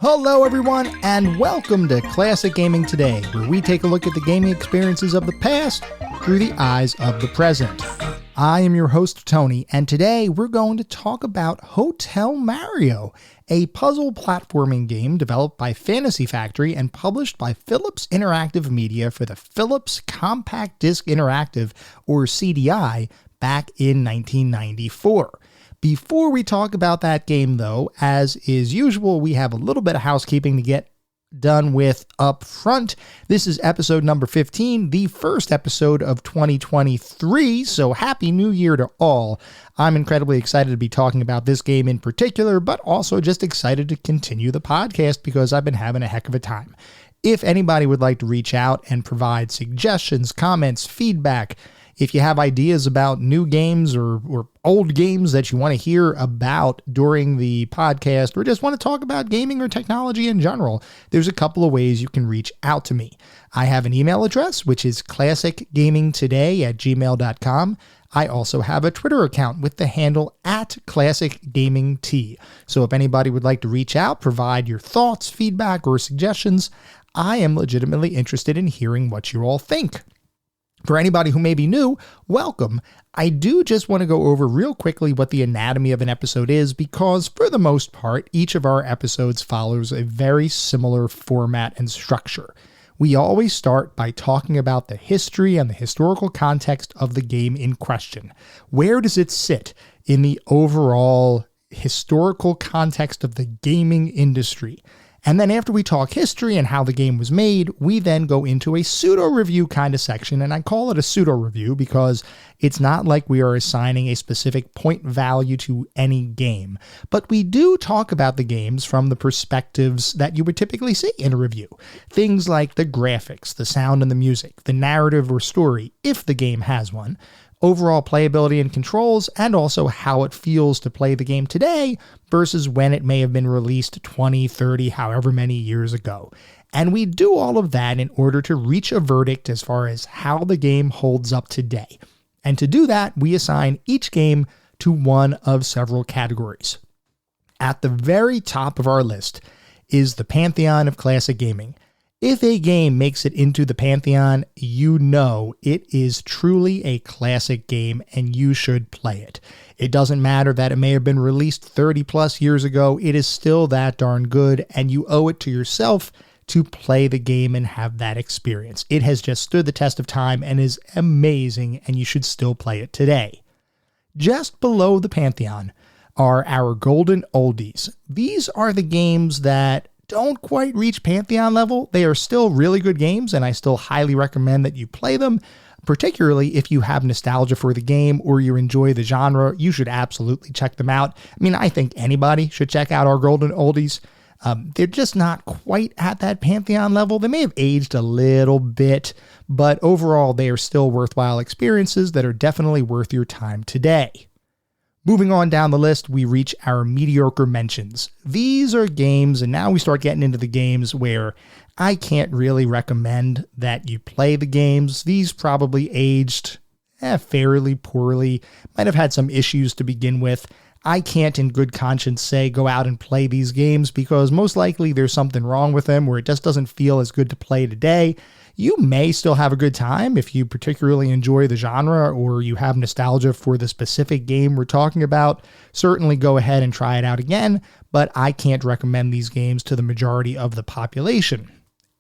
Hello everyone, and welcome to Classic Gaming Today, where we take a look at the gaming experiences of the past through the eyes of the present. I am your host, Tony, and today we're going to talk about Hotel Mario, a puzzle platforming game developed by Fantasy Factory and published by Philips Interactive Media for the Philips Compact Disc Interactive, or CDI, back in 1994. Before we talk about that game, though, as is usual, we have a little bit of housekeeping to get done with up front. This is episode number 15, the first episode of 2023, so Happy New Year to all. I'm incredibly excited to be talking about this game in particular, but also just excited to continue the podcast because I've been having a heck of a time. If anybody would like to reach out and provide suggestions, comments, feedback, if you have ideas about new games or old games that you want to hear about during the podcast, or just want to talk about gaming or technology in general, there's a couple of ways you can reach out to me. I have an email address, which is classicgamingtoday@gmail.com. I also have a Twitter account with the handle @ClassicGamingT. So if anybody would like to reach out, provide your thoughts, feedback, or suggestions, I am legitimately interested in hearing what you all think. For anybody who may be new, welcome. I do just want to go over real quickly what the anatomy of an episode is because, for the most part, each of our episodes follows a very similar format and structure. We always start by talking about the history and the historical context of the game in question. Where does it sit in the overall historical context of the gaming industry? And then after we talk history and how the game was made, we then go into a pseudo-review kind of section, and I call it a pseudo-review because it's not like we are assigning a specific point value to any game. But we do talk about the games from the perspectives that you would typically see in a review. Things like the graphics, the sound and the music, the narrative or story, if the game has one, overall playability and controls, and also how it feels to play the game today versus when it may have been released 20, 30, however many years ago. And we do all of that in order to reach a verdict as far as how the game holds up today. And to do that, we assign each game to one of several categories. At the very top of our list is the pantheon of classic gaming. If a game makes it into the pantheon, you know it is truly a classic game and you should play it. It doesn't matter that it may have been released 30 plus years ago, it is still that darn good and you owe it to yourself to play the game and have that experience. It has just stood the test of time and is amazing and you should still play it today. Just below the pantheon are our golden oldies. These are the games that don't quite reach Pantheon level. They are still really good games, and I still highly recommend that you play them, particularly if you have nostalgia for the game or you enjoy the genre. You should absolutely check them out. I mean, I think anybody should check out our golden oldies. They're just not quite at that Pantheon level. They may have aged a little bit, but overall, they are still worthwhile experiences that are definitely worth your time today. Moving on down the list, we reach our mediocre mentions. These are games, and now we start getting into the games where I can't really recommend that you play the games. These probably aged fairly poorly, might have had some issues to begin with. I can't in good conscience say go out and play these games because most likely there's something wrong with them where it just doesn't feel as good to play today. You may still have a good time if you particularly enjoy the genre or you have nostalgia for the specific game we're talking about. Certainly go ahead and try it out again, but I can't recommend these games to the majority of the population.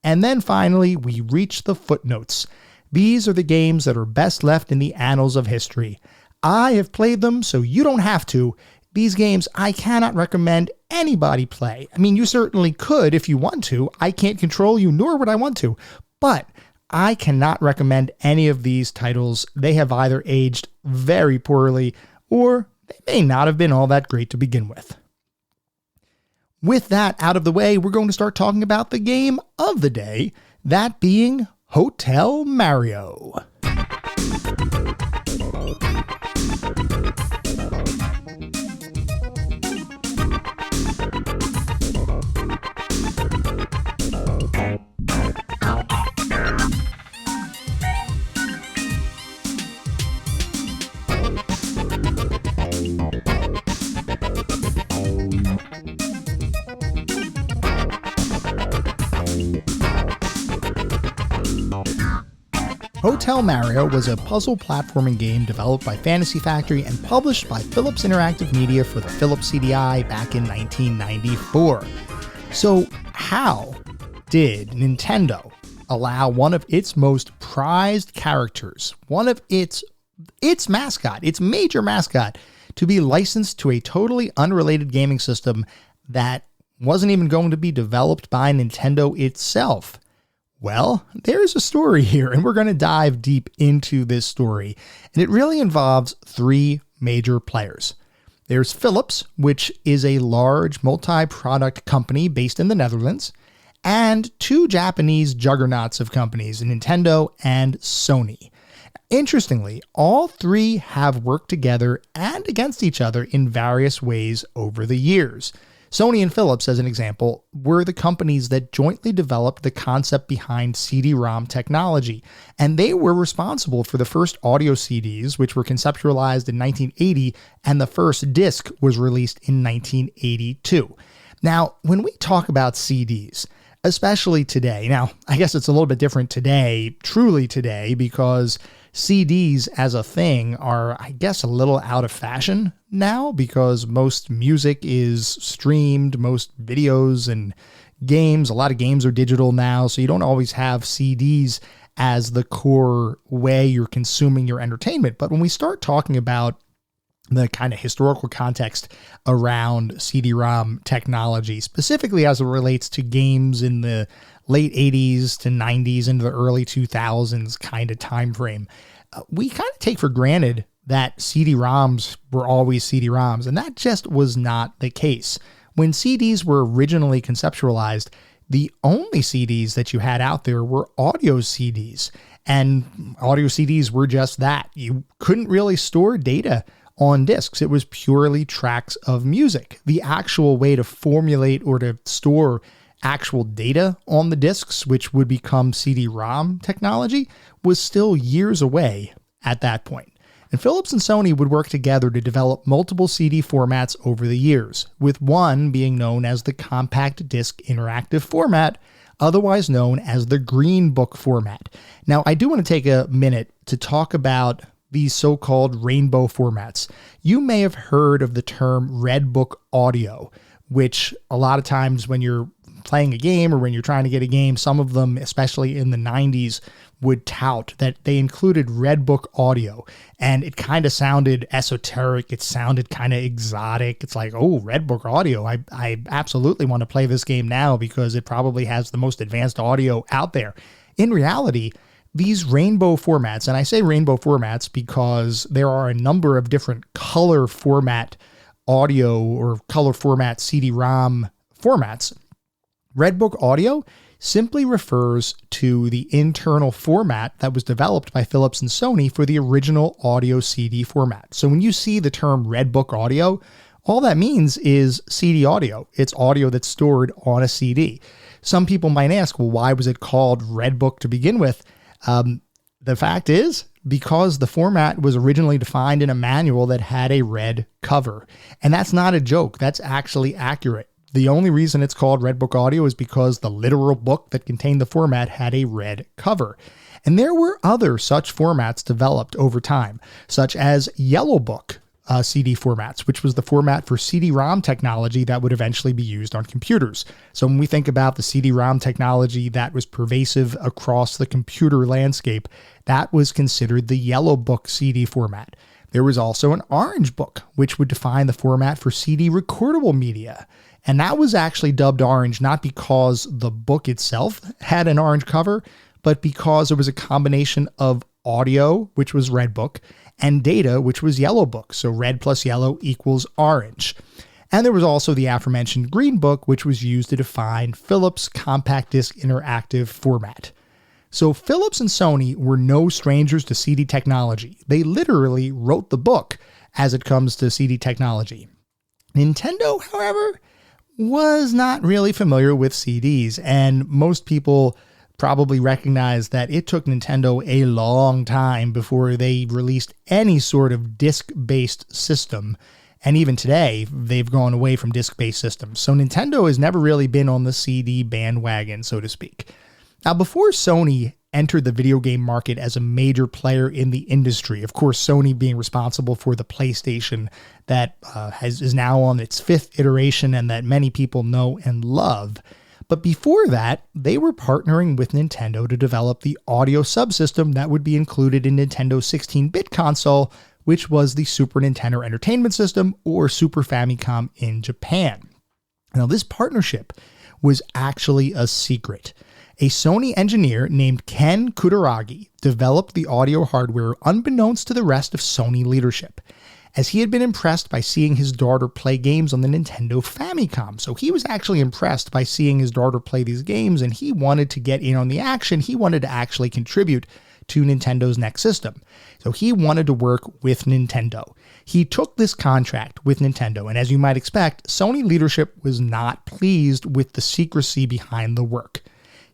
And then finally, we reach the footnotes. These are the games that are best left in the annals of history. I have played them, so you don't have to. These games I cannot recommend anybody play. I mean, you certainly could if you want to. I can't control you, nor would I want to. But I cannot recommend any of these titles. They have either aged very poorly or they may not have been all that great to begin with. With that out of the way, we're going to start talking about the game of the day, that being Hotel Mario. Hotel Mario was a puzzle platforming game developed by Fantasy Factory and published by Philips Interactive Media for the Philips CDI back in 1994. So how did Nintendo allow one of its most prized characters, one of its mascot, its major mascot, to be licensed to a totally unrelated gaming system that wasn't even going to be developed by Nintendo itself? Well, there's a story here, and we're going to dive deep into this story. And it really involves three major players. There's Philips, which is a large multi-product company based in the Netherlands, and two Japanese juggernauts of companies, Nintendo and Sony. Interestingly, all three have worked together and against each other in various ways over the years. Sony and Philips, as an example, were the companies that jointly developed the concept behind CD-ROM technology, and they were responsible for the first audio CDs, which were conceptualized in 1980, and the first disc was released in 1982. Now, when we talk about CDs, especially today, now, I guess it's a little bit different today, truly today, because CDs as a thing are, I guess, a little out of fashion now because most music is streamed, most videos and games, a lot of games are digital now, so you don't always have CDs as the core way you're consuming your entertainment. But when we start talking about the kind of historical context around CD-ROM technology, specifically as it relates to games in the late 80s to 90s into the early 2000s kind of time frame, we kind of take for granted that CD-ROMs were always CD-ROMs, and that just was not the case. When CDs were originally conceptualized, the only CDs that you had out there were audio CDs, and audio CDs were just that. You couldn't really store data on discs. It was purely tracks of music. The actual way to formulate or to store actual data on the discs, which would become CD-ROM technology, was still years away at that point. And Philips and Sony would work together to develop multiple CD formats over the years, with one being known as the compact disc interactive format, otherwise known as the Green Book format. Now, I do want to take a minute to talk about these so-called rainbow formats. You may have heard of the term Red Book audio, which a lot of times when you're playing a game or when you're trying to get a game, some of them, especially in the 90s, would tout that they included Red Book audio, and it kind of sounded esoteric. It sounded kind of exotic. It's like, oh, Red Book audio. I absolutely want to play this game now because it probably has the most advanced audio out there. In reality, these rainbow formats, and I say rainbow formats because there are a number of different color format audio or color format CD-ROM formats. Red Book audio simply refers to the internal format that was developed by Philips and Sony for the original audio CD format. So when you see the term Red Book audio, all that means is CD audio. It's audio that's stored on a CD. Some people might ask, well, why was it called Red Book to begin with? The fact is, because the format was originally defined in a manual that had a red cover. And that's not a joke. That's actually accurate. The only reason it's called Red Book Audio is because the literal book that contained the format had a red cover. And there were other such formats developed over time, such as Yellow Book CD formats, which was the format for CD-ROM technology that would eventually be used on computers. So when we think about the CD-ROM technology that was pervasive across the computer landscape, that was considered the Yellow Book CD format. There was also an Orange Book, which would define the format for CD recordable media. And that was actually dubbed orange, not because the book itself had an orange cover, but because it was a combination of audio, which was Red Book, and data, which was Yellow Book. So red plus yellow equals orange. And there was also the aforementioned Green Book, which was used to define Philips compact disc interactive format. So Philips and Sony were no strangers to CD technology. They literally wrote the book as it comes to CD technology. Nintendo, however, was not really familiar with CDs, and most people probably recognize that it took Nintendo a long time before they released any sort of disc-based system. And even today, they've gone away from disc-based systems. So Nintendo has never really been on the CD bandwagon, so to speak. Now, before Sony entered the video game market as a major player in the industry. Of course, Sony being responsible for the PlayStation that is now on its 5th iteration and that many people know and love. But before that, they were partnering with Nintendo to develop the audio subsystem that would be included in Nintendo's 16-bit console, which was the Super Nintendo Entertainment System, or Super Famicom in Japan. Now, this partnership was actually a secret. A Sony engineer named Ken Kutaragi developed the audio hardware unbeknownst to the rest of Sony leadership, as he had been impressed by seeing his daughter play games on the Nintendo Famicom. So he was actually impressed by seeing his daughter play these games, and he wanted to get in on the action. He wanted to actually contribute to Nintendo's next system. So he wanted to work with Nintendo. He took this contract with Nintendo, and as you might expect, Sony leadership was not pleased with the secrecy behind the work.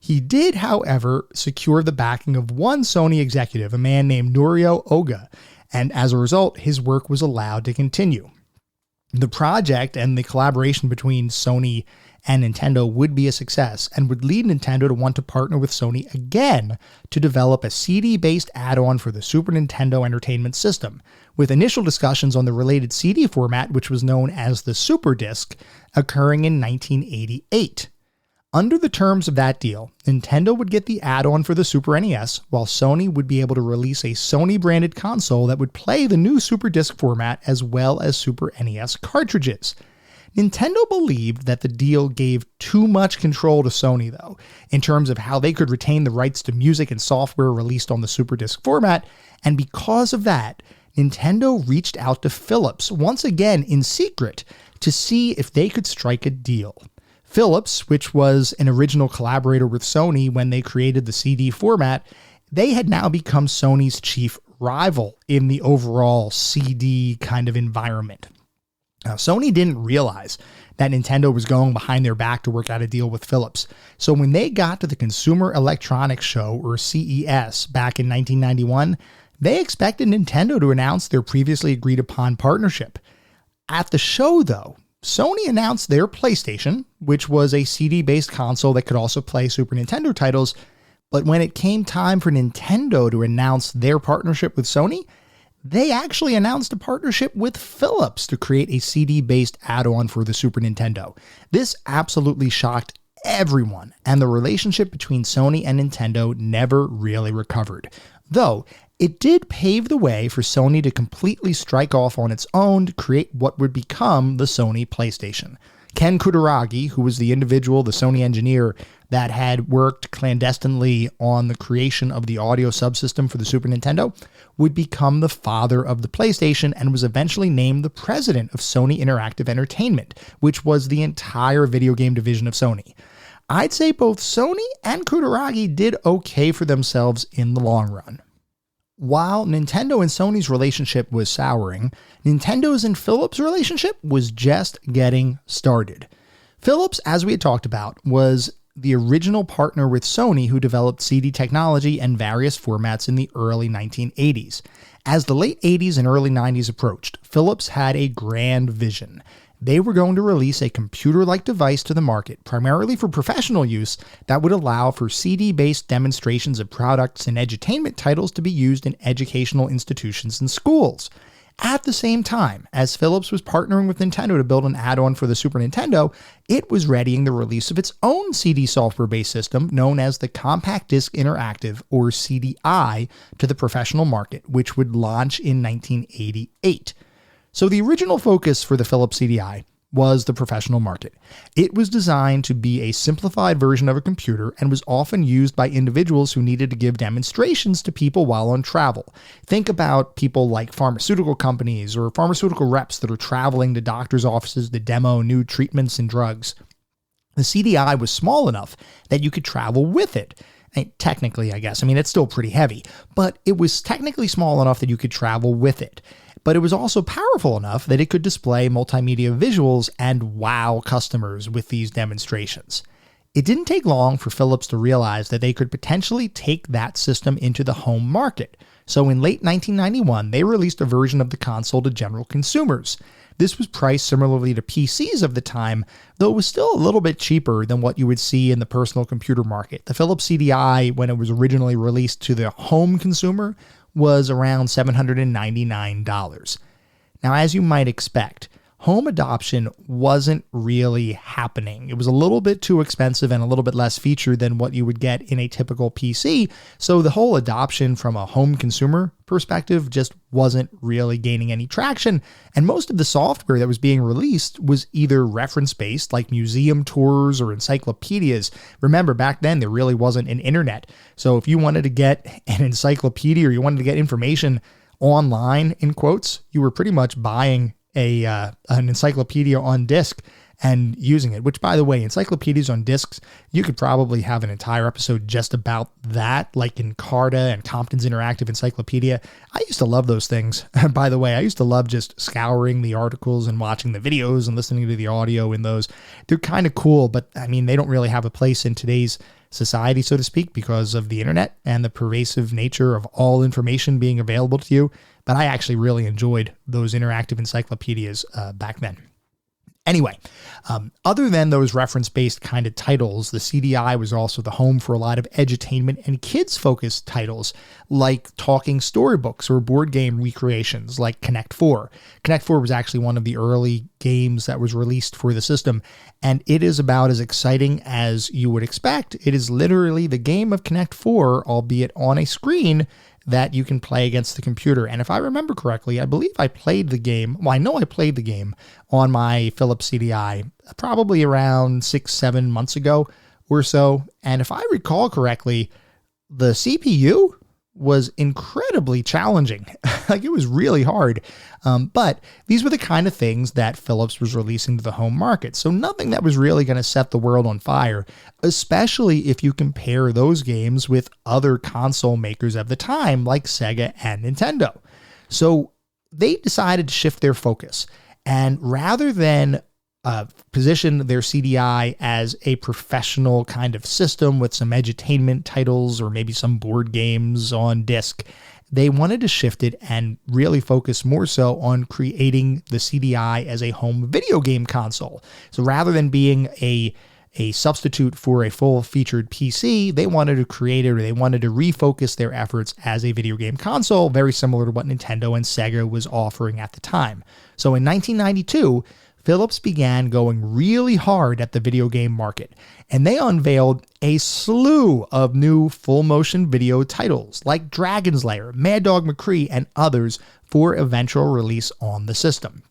He did, however, secure the backing of one Sony executive, a man named Norio Oga, and as a result, his work was allowed to continue. The project and the collaboration between Sony and Nintendo would be a success and would lead Nintendo to want to partner with Sony again to develop a CD-based add-on for the Super Nintendo Entertainment System, with initial discussions on the related CD format, which was known as the Super Disc, occurring in 1988. Under the terms of that deal, Nintendo would get the add-on for the Super NES, while Sony would be able to release a Sony-branded console that would play the new Super Disc format as well as Super NES cartridges. Nintendo believed that the deal gave too much control to Sony, though, in terms of how they could retain the rights to music and software released on the Super Disc format, and because of that, Nintendo reached out to Philips, once again in secret, to see if they could strike a deal. Philips, which was an original collaborator with Sony when they created the CD format, they had now become Sony's chief rival in the overall CD kind of environment. Now, Sony didn't realize that Nintendo was going behind their back to work out a deal with Philips. So when they got to the Consumer Electronics Show, or CES, back in 1991, they expected Nintendo to announce their previously agreed upon partnership. At the show, though, Sony announced their PlayStation, which was a CD-based console that could also play Super Nintendo titles, but when it came time for Nintendo to announce their partnership with Sony, they actually announced a partnership with Philips to create a CD-based add-on for the Super Nintendo. This absolutely shocked everyone, and the relationship between Sony and Nintendo never really recovered. Though, it did pave the way for Sony to completely strike off on its own to create what would become the Sony PlayStation. Ken Kutaragi, who was the individual, the Sony engineer, that had worked clandestinely on the creation of the audio subsystem for the Super Nintendo, would become the father of the PlayStation and was eventually named the president of Sony Interactive Entertainment, which was the entire video game division of Sony. I'd say both Sony and Kutaragi did okay for themselves in the long run. While Nintendo and Sony's relationship was souring, Nintendo's and Philips' relationship was just getting started. Philips, as we had talked about, was the original partner with Sony who developed CD technology and various formats in the early 1980s. As the late 80s and early 90s approached, Philips had a grand vision. They were going to release a computer-like device to the market, primarily for professional use, that would allow for CD-based demonstrations of products and edutainment titles to be used in educational institutions and schools. At the same time, as Philips was partnering with Nintendo to build an add-on for the Super Nintendo, it was readying the release of its own CD software-based system known as the Compact Disc Interactive, or CDI, to the professional market, which would launch in 1988. So the original focus for the Philips CDI was the professional market. It was designed to be a simplified version of a computer and was often used by individuals who needed to give demonstrations to people while on travel. Think about people like pharmaceutical companies or pharmaceutical reps that are traveling to doctors' offices to demo new treatments and drugs. The CDI was small enough that you could travel with it. Technically, I guess. I mean, it's still pretty heavy, but it was technically small enough that you could travel with it. But it was also powerful enough that it could display multimedia visuals and wow customers with these demonstrations. It didn't take long for Philips to realize that they could potentially take that system into the home market. So in late 1991, they released a version of the console to general consumers. This was priced similarly to PCs of the time, though it was still a little bit cheaper than what you would see in the personal computer market. The Philips CDI, when it was originally released to the home consumer, was around $799. Now, as you might expect, home adoption wasn't really happening. It was a little bit too expensive and a little bit less featured than what you would get in a typical PC. So the whole adoption from a home consumer perspective just wasn't really gaining any traction. And most of the software that was being released was either reference-based, like museum tours or encyclopedias. Remember, back then, there really wasn't an internet. So if you wanted to get an encyclopedia or you wanted to get information online, in quotes, you were pretty much buying an encyclopedia on disc and using it, which, by the way, encyclopedias on discs, you could probably have an entire episode just about that, like Encarta and Compton's Interactive Encyclopedia. I used to love those things. By the way, I used to love just scouring the articles and watching the videos and listening to the audio in those. They're kind of cool, but I mean, they don't really have a place in today's society, so to speak, because of the internet and the pervasive nature of all information being available to you. But I actually really enjoyed those interactive encyclopedias back then. Anyway, other than those reference-based kind of titles, the CDI was also the home for a lot of edutainment and kids-focused titles like talking storybooks or board game recreations like Connect 4. Connect 4 was actually one of the early games that was released for the system, and it is about as exciting as you would expect. It is literally the game of Connect 4, albeit on a screen that you can play against the computer. And if I remember correctly, I believe I played the game. Well, I know I played the game on my Philips CDI probably around 6-7 months ago or so. And if I recall correctly, the CPU was incredibly challenging. Like, it was really hard. But these were the kind of things that Philips was releasing to the home market. So nothing that was really going to set the world on fire, especially if you compare those games with other console makers of the time like Sega and Nintendo. So they decided to shift their focus. And rather than position their CDI as a professional kind of system with some edutainment titles or maybe some board games on disc, they wanted to shift it and really focus more so on creating the CDI as a home video game console. So rather than being a substitute for a full-featured PC, they wanted to create it, or they wanted to refocus their efforts as a video game console, very similar to what Nintendo and Sega was offering at the time. So in 1992, Philips began going really hard at the video game market, and they unveiled a slew of new full-motion video titles like Dragon's Lair, Mad Dog McCree, and others for eventual release on the system.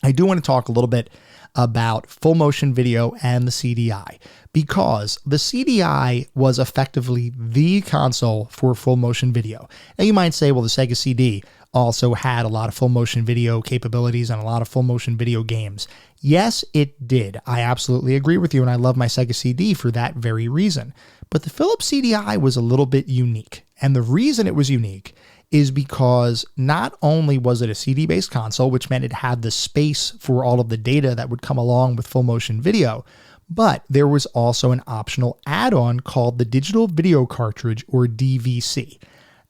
I do want to talk a little bit about full-motion video and the CDI, because the CDI was effectively the console for full-motion video. Now you might say, well, the Sega CD also had a lot of full motion video capabilities and a lot of full motion video games. Yes, it did. I absolutely agree with you, and I love my Sega CD for that very reason. But the Philips CDI was a little bit unique, and the reason it was unique is because not only was it a CD-based console, which meant it had the space for all of the data that would come along with full motion video, but there was also an optional add-on called the Digital Video Cartridge, or DVC.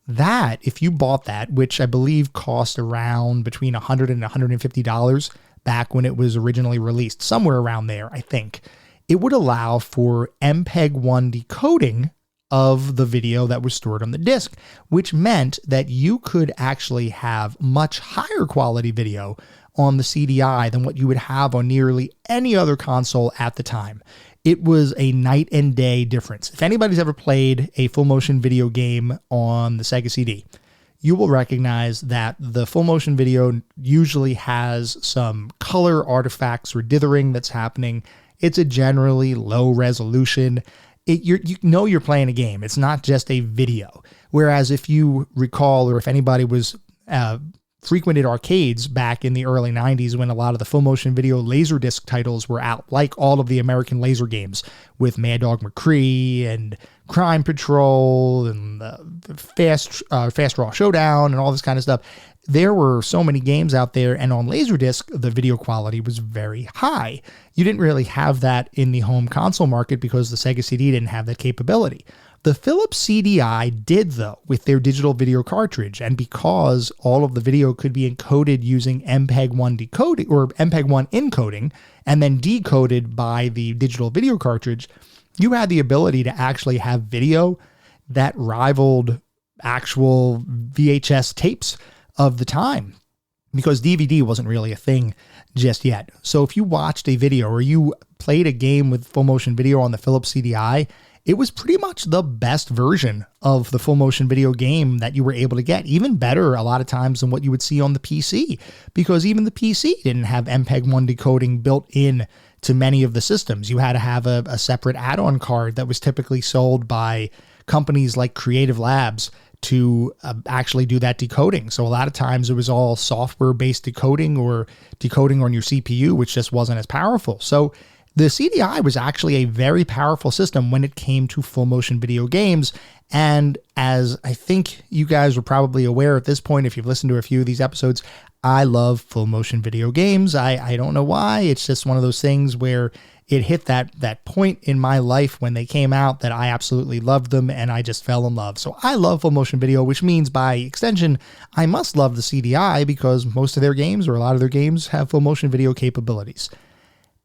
That, if you bought that, which I believe cost around between $100 and $150 back when it was originally released, somewhere around there, I think, it would allow for MPEG-1 decoding of the video that was stored on the disc, which meant that you could actually have much higher quality video on the CDI than what you would have on nearly any other console at the time. It was a night and day difference. If anybody's ever played a full motion video game on the Sega CD, you will recognize that the full motion video usually has some color artifacts or dithering that's happening. It's a generally low resolution. You know you're playing a game. It's not just a video. Whereas if you recall, or if anybody was frequented arcades back in the early 90s when a lot of the full motion video Laserdisc titles were out, like all of the American laser games with Mad Dog McCree and Crime Patrol and Fast Raw Showdown and all this kind of stuff. There were so many games out there, and on Laserdisc, the video quality was very high. You didn't really have that in the home console market because the Sega CD didn't have that capability. The Philips CDI did, though, with their digital video cartridge, and because all of the video could be encoded using MPEG-1 decoding or MPEG-1 encoding and then decoded by the digital video cartridge, you had the ability to actually have video that rivaled actual VHS tapes of the time, because DVD wasn't really a thing just yet. So if you watched a video or you played a game with full motion video on the Philips CDI, it was pretty much the best version of the full motion video game that you were able to get, even better a lot of times than what you would see on the PC, because even the PC didn't have MPEG-1 decoding built in to many of the systems. You had to have a separate add-on card that was typically sold by companies like Creative Labs to actually do that decoding. So a lot of times it was all software-based decoding or decoding on your CPU, which just wasn't as powerful. So the CDI was actually a very powerful system when it came to full motion video games. And as I think you guys are probably aware at this point, if you've listened to a few of these episodes, I love full motion video games. I don't know why. It's just one of those things where it hit that point in my life when they came out that I absolutely loved them and I just fell in love. So I love full motion video, which means by extension, I must love the CDI because most of their games or a lot of their games have full motion video capabilities.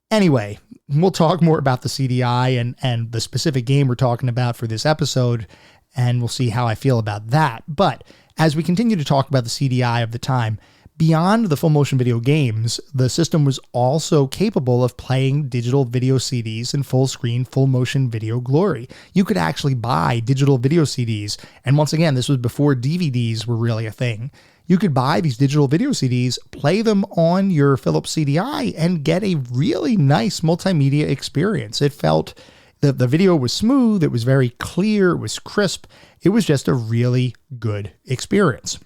Anyway, we'll talk more about the CDI and the specific game we're talking about for this episode, and we'll see how I feel about that. But as we continue to talk about the CDI of the time, beyond the full motion video games, the system was also capable of playing digital video CDs in full screen, full motion video glory. You could actually buy digital video CDs. And once again, this was before DVDs were really a thing. You could buy these digital video CDs, play them on your Philips CDI, and get a really nice multimedia experience. It felt the video was smooth. It was very clear. It was crisp. It was just a really good experience.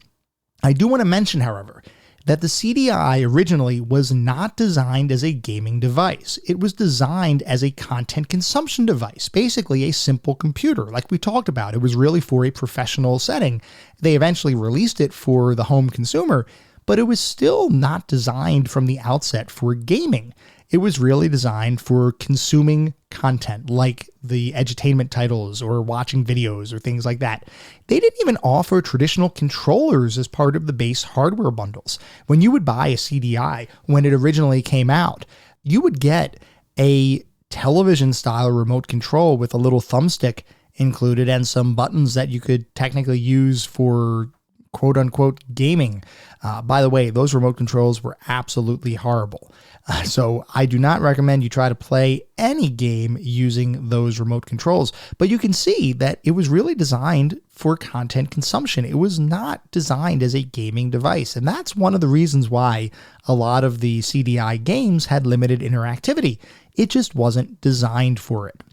I do want to mention, however, that the CDI originally was not designed as a gaming device. It was designed as a content consumption device, basically a simple computer, like we talked about. It was really for a professional setting. They eventually released it for the home consumer, but it was still not designed from the outset for gaming. It was really designed for consuming content like the edutainment titles or watching videos or things like that. They didn't even offer traditional controllers as part of the base hardware bundles. When you would buy a CDI, when it originally came out, you would get a television style remote control with a little thumbstick included and some buttons that you could technically use for quote unquote gaming. By the way, those remote controls were absolutely horrible. So I do not recommend you try to play any game using those remote controls, but you can see that it was really designed for content consumption. It was not designed as a gaming device. And that's one of the reasons why a lot of the CDI games had limited interactivity. It just wasn't designed for it.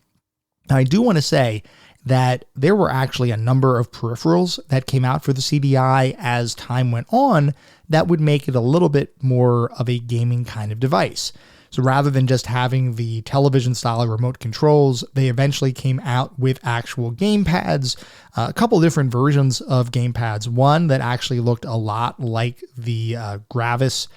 Now, I do want to say that there were actually a number of peripherals that came out for the CDI as time went on that would make it a little bit more of a gaming kind of device. So rather than just having the television style remote controls, they eventually came out with actual game pads, a couple different versions of game pads. One that actually looked a lot like the Gravis,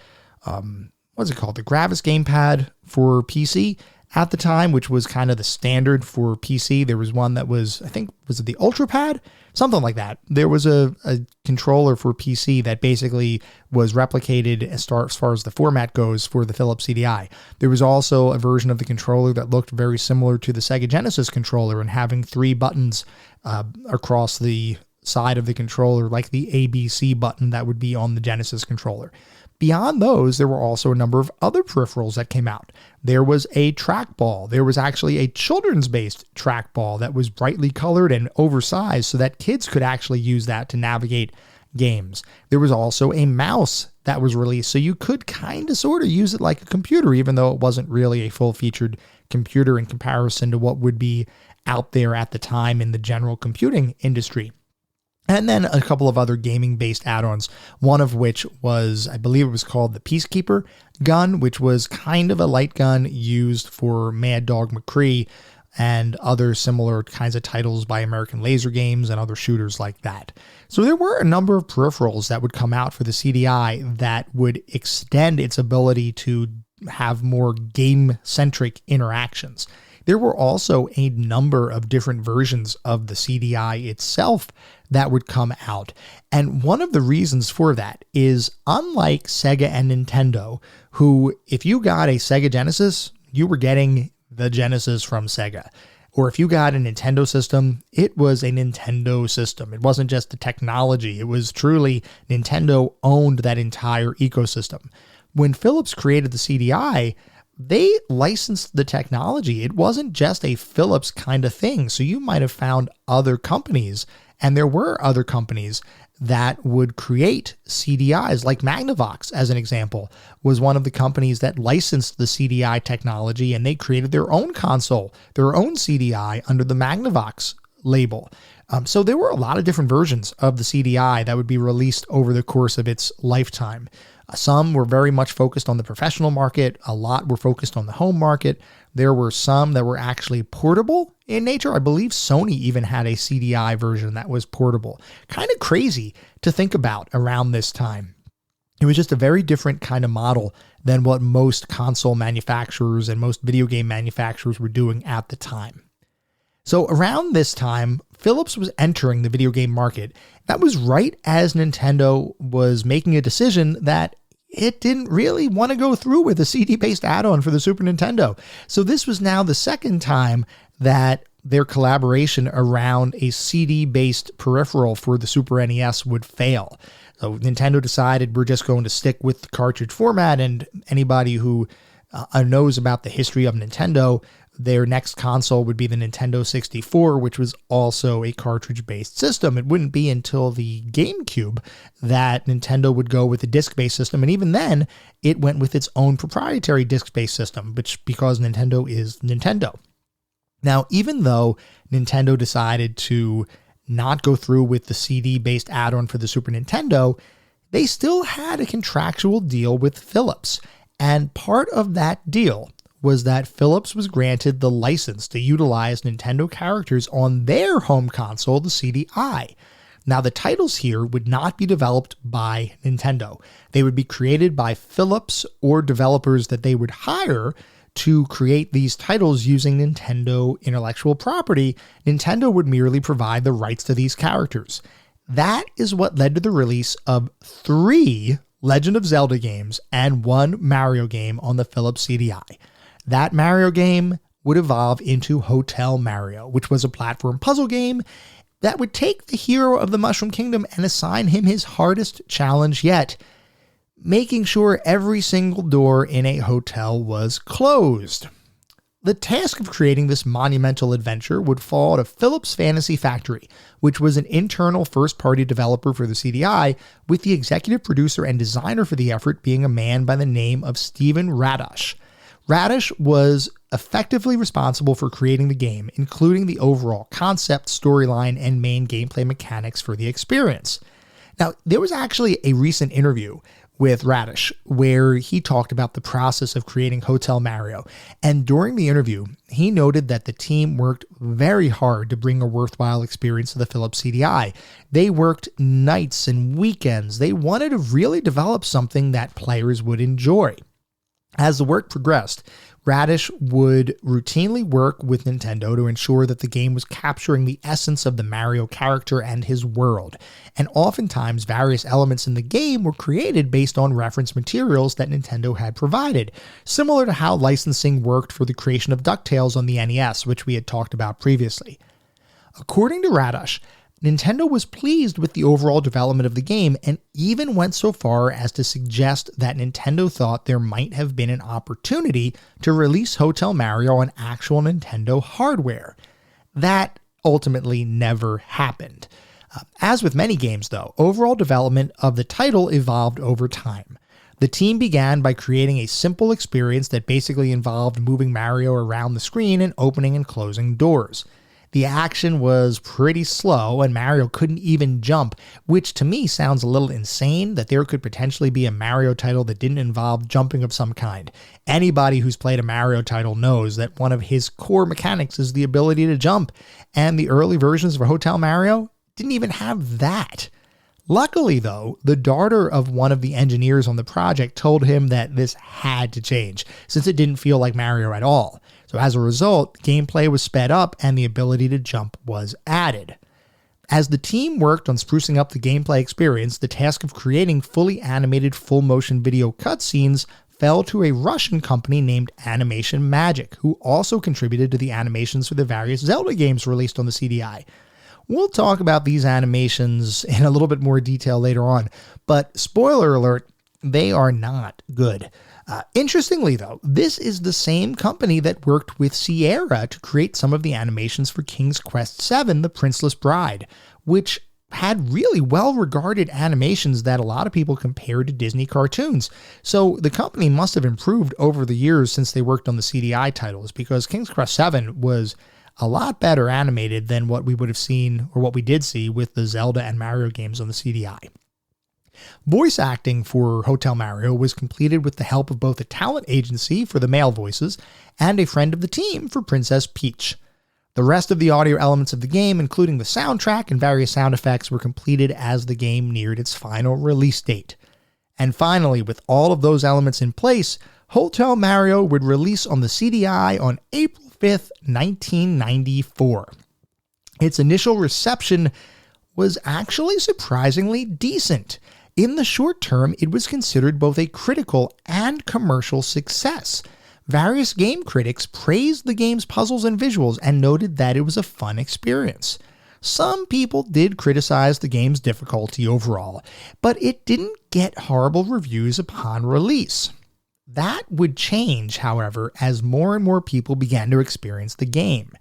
what's it called? The Gravis gamepad for PC at the time, which was kind of the standard for PC. There was one that was, I think, was it the UltraPad? Something like that. There was a controller for PC that basically was replicated as far as the format goes for the Philips CDI. There was also a version of the controller that looked very similar to the Sega Genesis controller and having 3 buttons across the side of the controller, like the ABC button that would be on the Genesis controller. Beyond those, there were also a number of other peripherals that came out. There was a trackball. There was actually a children's-based trackball that was brightly colored and oversized so that kids could actually use that to navigate games. There was also a mouse that was released, so you could kind of sort of use it like a computer, even though it wasn't really a full-featured computer in comparison to what would be out there at the time in the general computing industry. And then a couple of other gaming-based add-ons, one of which was, I believe it was called the Peacekeeper gun, which was kind of a light gun used for Mad Dog McCree and other similar kinds of titles by American Laser Games and other shooters like that. So there were a number of peripherals that would come out for the CDI that would extend its ability to have more game-centric interactions. There were also a number of different versions of the CDI itself that would come out. And one of the reasons for that is, unlike Sega and Nintendo, who, if you got a Sega Genesis, you were getting the Genesis from Sega. Or if you got a Nintendo system, it was a Nintendo system. It wasn't just the technology. It was truly Nintendo owned that entire ecosystem. When Philips created the CDI, they licensed the technology. It wasn't just a Philips kind of thing. So you might have found other companies, and there were other companies that would create CDIs, like Magnavox, as an example, was one of the companies that licensed the CDI technology, and they created their own console, their own CDI under the Magnavox label. So there were a lot of different versions of the CDI that would be released over the course of its lifetime. Some were very much focused on the professional market. A lot were focused on the home market. There were some that were actually portable in nature. I believe Sony even had a CDI version that was portable. Kind of crazy to think about around this time. It was just a very different kind of model than what most console manufacturers and most video game manufacturers were doing at the time. So around this time, Philips was entering the video game market. That was right as Nintendo was making a decision that it didn't really want to go through with a CD-based add-on for the Super Nintendo. So this was now the second time that their collaboration around a CD-based peripheral for the Super NES would fail. So Nintendo decided, we're just going to stick with the cartridge format, and anybody who knows about the history of Nintendo, their next console would be the Nintendo 64, which was also a cartridge-based system. It wouldn't be until the GameCube that Nintendo would go with a disc-based system, and even then, it went with its own proprietary disc-based system, which, because Nintendo is Nintendo. Now, even though Nintendo decided to not go through with the CD-based add-on for the Super Nintendo, they still had a contractual deal with Philips, and part of that deal was that Philips was granted the license to utilize Nintendo characters on their home console, the CDI. Now, the titles here would not be developed by Nintendo. They would be created by Philips or developers that they would hire to create these titles using Nintendo intellectual property. Nintendo would merely provide the rights to these characters. That is what led to the release of 3 Legend of Zelda games and 1 Mario game on the Philips CDI. That Mario game would evolve into Hotel Mario, which was a platform puzzle game that would take the hero of the Mushroom Kingdom and assign him his hardest challenge yet, making sure every single door in a hotel was closed. The task of creating this monumental adventure would fall to Philips Fantasy Factory, which was an internal first-party developer for the CDI, with the executive producer and designer for the effort being a man by the name of Steven Radash. Radash was effectively responsible for creating the game, including the overall concept, storyline, and main gameplay mechanics for the experience. Now, there was actually a recent interview with Radash where he talked about the process of creating Hotel Mario, and during the interview, he noted that the team worked very hard to bring a worthwhile experience to the Philips CDI. They worked nights and weekends. They wanted to really develop something that players would enjoy. As the work progressed, Radash would routinely work with Nintendo to ensure that the game was capturing the essence of the Mario character and his world, and oftentimes various elements in the game were created based on reference materials that Nintendo had provided, similar to how licensing worked for the creation of DuckTales on the NES, which we had talked about previously. According to Radash, Nintendo was pleased with the overall development of the game and even went so far as to suggest that Nintendo thought there might have been an opportunity to release Hotel Mario on actual Nintendo hardware. That ultimately never happened. As with many games, though, overall development of the title evolved over time. The team began by creating a simple experience that basically involved moving Mario around the screen and opening and closing doors. The action was pretty slow, and Mario couldn't even jump, which to me sounds a little insane that there could potentially be a Mario title that didn't involve jumping of some kind. Anybody who's played a Mario title knows that one of his core mechanics is the ability to jump, and the early versions of Hotel Mario didn't even have that. Luckily, though, the daughter of one of the engineers on the project told him that this had to change, since it didn't feel like Mario at all. So as a result, gameplay was sped up and the ability to jump was added. As the team worked on sprucing up the gameplay experience, the task of creating fully animated full-motion video cutscenes fell to a Russian company named Animation Magic, who also contributed to the animations for the various Zelda games released on the CDI. We'll talk about these animations in a little bit more detail later on, but spoiler alert, they are not good. Interestingly, though, this is the same company that worked with Sierra to create some of the animations for King's Quest VII, The Princeless Bride, which had really well-regarded animations that a lot of people compared to Disney cartoons. So the company must have improved over the years since they worked on the CDI titles, because King's Quest VII was a lot better animated than what we would have seen, or what we did see, with the Zelda and Mario games on the CDI. Voice acting for Hotel Mario was completed with the help of both a talent agency for the male voices and a friend of the team for Princess Peach. The rest of the audio elements of the game, including the soundtrack and various sound effects, were completed as the game neared its final release date. And finally, with all of those elements in place, Hotel Mario would release on the CDI on April 5th, 1994. Its initial reception was actually surprisingly decent. In the short term, it was considered both a critical and commercial success. Various game critics praised the game's puzzles and visuals and noted that it was a fun experience. Some people did criticize the game's difficulty overall, but it didn't get horrible reviews upon release. That would change, however, as more and more people began to experience the game.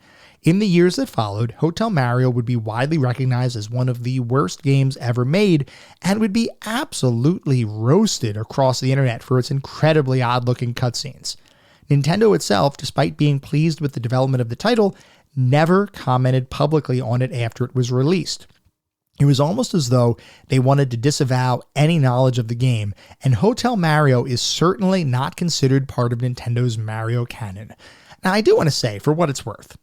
In the years that followed, Hotel Mario would be widely recognized as one of the worst games ever made and would be absolutely roasted across the internet for its incredibly odd-looking cutscenes. Nintendo itself, despite being pleased with the development of the title, never commented publicly on it after it was released. It was almost as though they wanted to disavow any knowledge of the game, and Hotel Mario is certainly not considered part of Nintendo's Mario canon. Now, I do want to say, for what it's worth,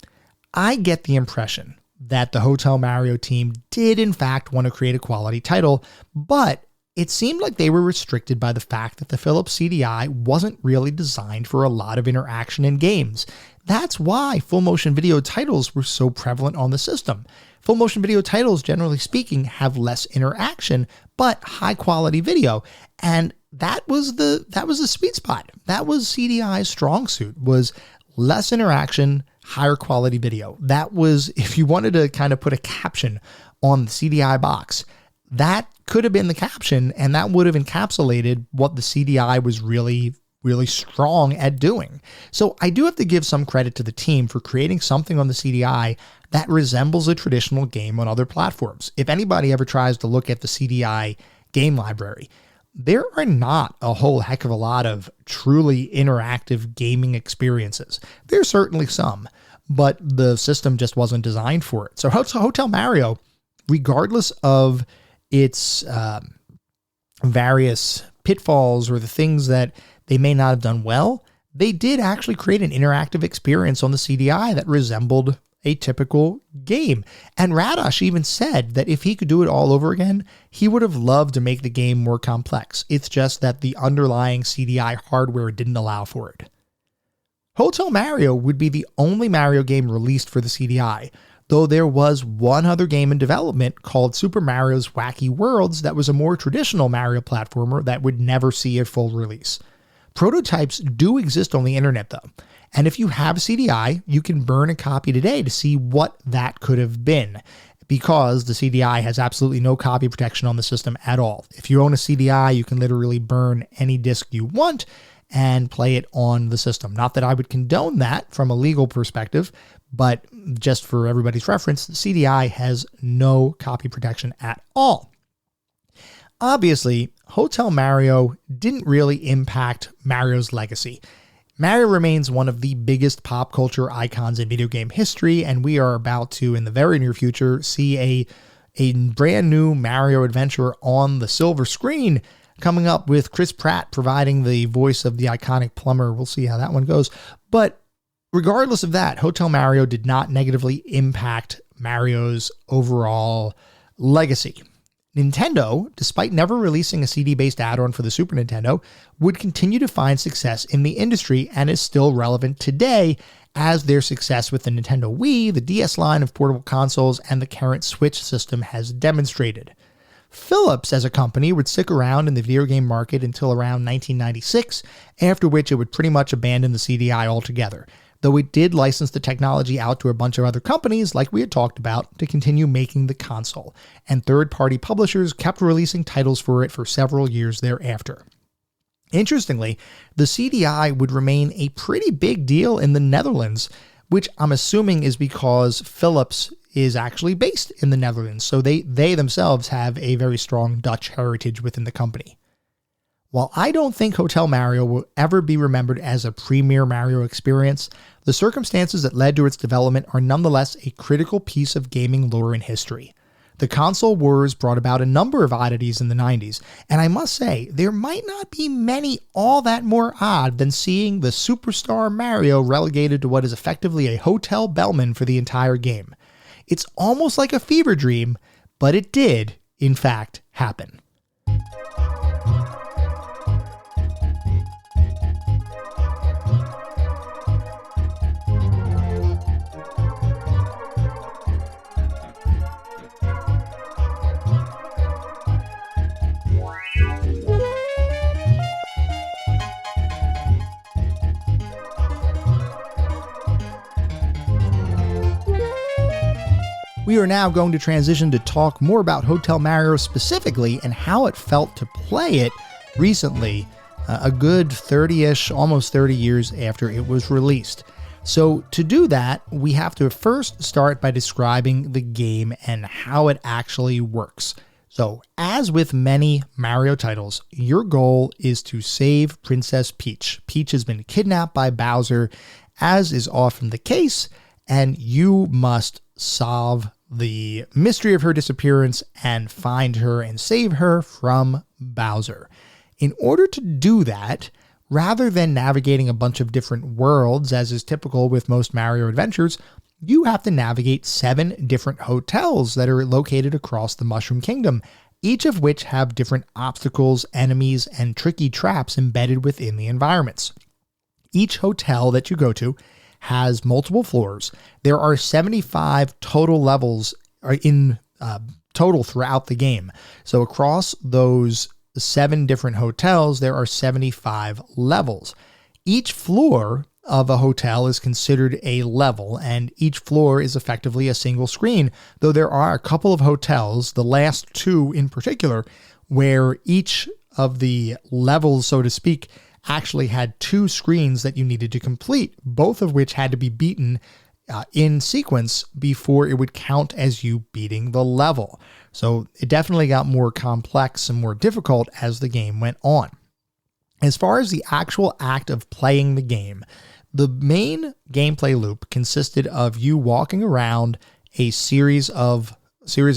I get the impression that the Hotel Mario team did in fact want to create a quality title, but it seemed like they were restricted by the fact that the Philips CDI wasn't really designed for a lot of interaction in games. That's why full motion video titles were so prevalent on the system. Full motion video titles, generally speaking, have less interaction, but high quality video. And that was the sweet spot. That was CDI's strong suit, was less interaction, higher quality video. That was, if you wanted to kind of put a caption on the CDI box, that could have been the caption, and that would have encapsulated what the CDI was really strong at doing. So I do have to give some credit to the team for creating something on the CDI that resembles a traditional game on other platforms. If anybody ever tries to look at the CDI game library, there are not a whole heck of a lot of truly interactive gaming experiences. There's certainly some, but the system just wasn't designed for it. So Hotel Mario, regardless of its various pitfalls or the things that they may not have done well, they did actually create an interactive experience on the CDI that resembled a typical game. And Radosh even said that if he could do it all over again, he would have loved to make the game more complex. It's just that the underlying CDI hardware didn't allow for it. Hotel Mario would be the only Mario game released for the CDI, though there was one other game in development called Super Mario's Wacky Worlds that was a more traditional Mario platformer that would never see a full release. Prototypes do exist on the internet though, and if you have CDI, you can burn a copy today to see what that could have been, because the CDI has absolutely no copy protection on the system at all. If you own a CDI, you can literally burn any disc you want and play it on the system. Not that I would condone that from a legal perspective, but just for everybody's reference, the CDI has no copy protection at all. Obviously, Hotel Mario didn't really impact Mario's legacy. Mario remains one of the biggest pop culture icons in video game history, and we are about to, in the very near future, see a brand new Mario adventure on the silver screen coming up with Chris Pratt providing the voice of the iconic plumber. We'll see how that one goes. But regardless of that, Hotel Mario did not negatively impact Mario's overall legacy. Nintendo, despite never releasing a CD-based add-on for the Super Nintendo, would continue to find success in the industry and is still relevant today as their success with the Nintendo Wii, the DS line of portable consoles, and the current Switch system has demonstrated. Philips as a company would stick around in the video game market until around 1996, after which it would pretty much abandon the CDI altogether, though it did license the technology out to a bunch of other companies, like we had talked about, to continue making the console, and third-party publishers kept releasing titles for it for several years thereafter. Interestingly, the CDI would remain a pretty big deal in the Netherlands, which I'm assuming is because Philips is actually based in the Netherlands, so they themselves have a very strong Dutch heritage within the company. While I don't think Hotel Mario will ever be remembered as a premier Mario experience, the circumstances that led to its development are nonetheless a critical piece of gaming lore and history. The console wars brought about a number of oddities in the 90s, and I must say, there might not be many all that more odd than seeing the superstar Mario relegated to what is effectively a hotel bellman for the entire game. It's almost like a fever dream, but it did, in fact, happen. We are now going to transition to talk more about Hotel Mario specifically and how it felt to play it recently, a good 30-ish, almost 30 years after it was released. So to do that, we have to first start by describing the game and how it actually works. So, as with many Mario titles, your goal is to save Princess Peach. Peach has been kidnapped by Bowser, as is often the case, and you must solve the mystery of her disappearance and find her and save her from Bowser. In order to do that, rather than navigating a bunch of different worlds, as is typical with most Mario adventures, you have to navigate 7 different hotels that are located across the Mushroom Kingdom, each of which have different obstacles, enemies, and tricky traps embedded within the environments. Each hotel that you go to has multiple floors. There are 75 total levels in total throughout the game. So across those 7 different hotels, there are 75 levels. Each floor of a hotel is considered a level, and each floor is effectively a single screen, though there are a couple of hotels, the last 2 in particular, where each of the levels, so to speak, actually had 2 screens that you needed to complete, both of which had to be beaten in sequence before it would count as you beating the level. So it definitely got more complex and more difficult as the game went on. As far as the actual act of playing the game, the main gameplay loop consisted of you walking around a series of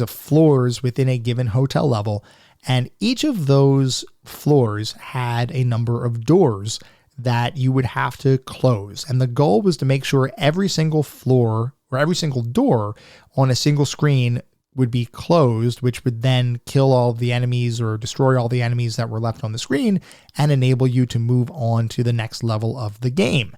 floors within a given hotel level, and each of those floors had a number of doors that you would have to close. And the goal was to make sure every single floor or every single door on a single screen would be closed, which would then kill all the enemies or destroy all the enemies that were left on the screen and enable you to move on to the next level of the game.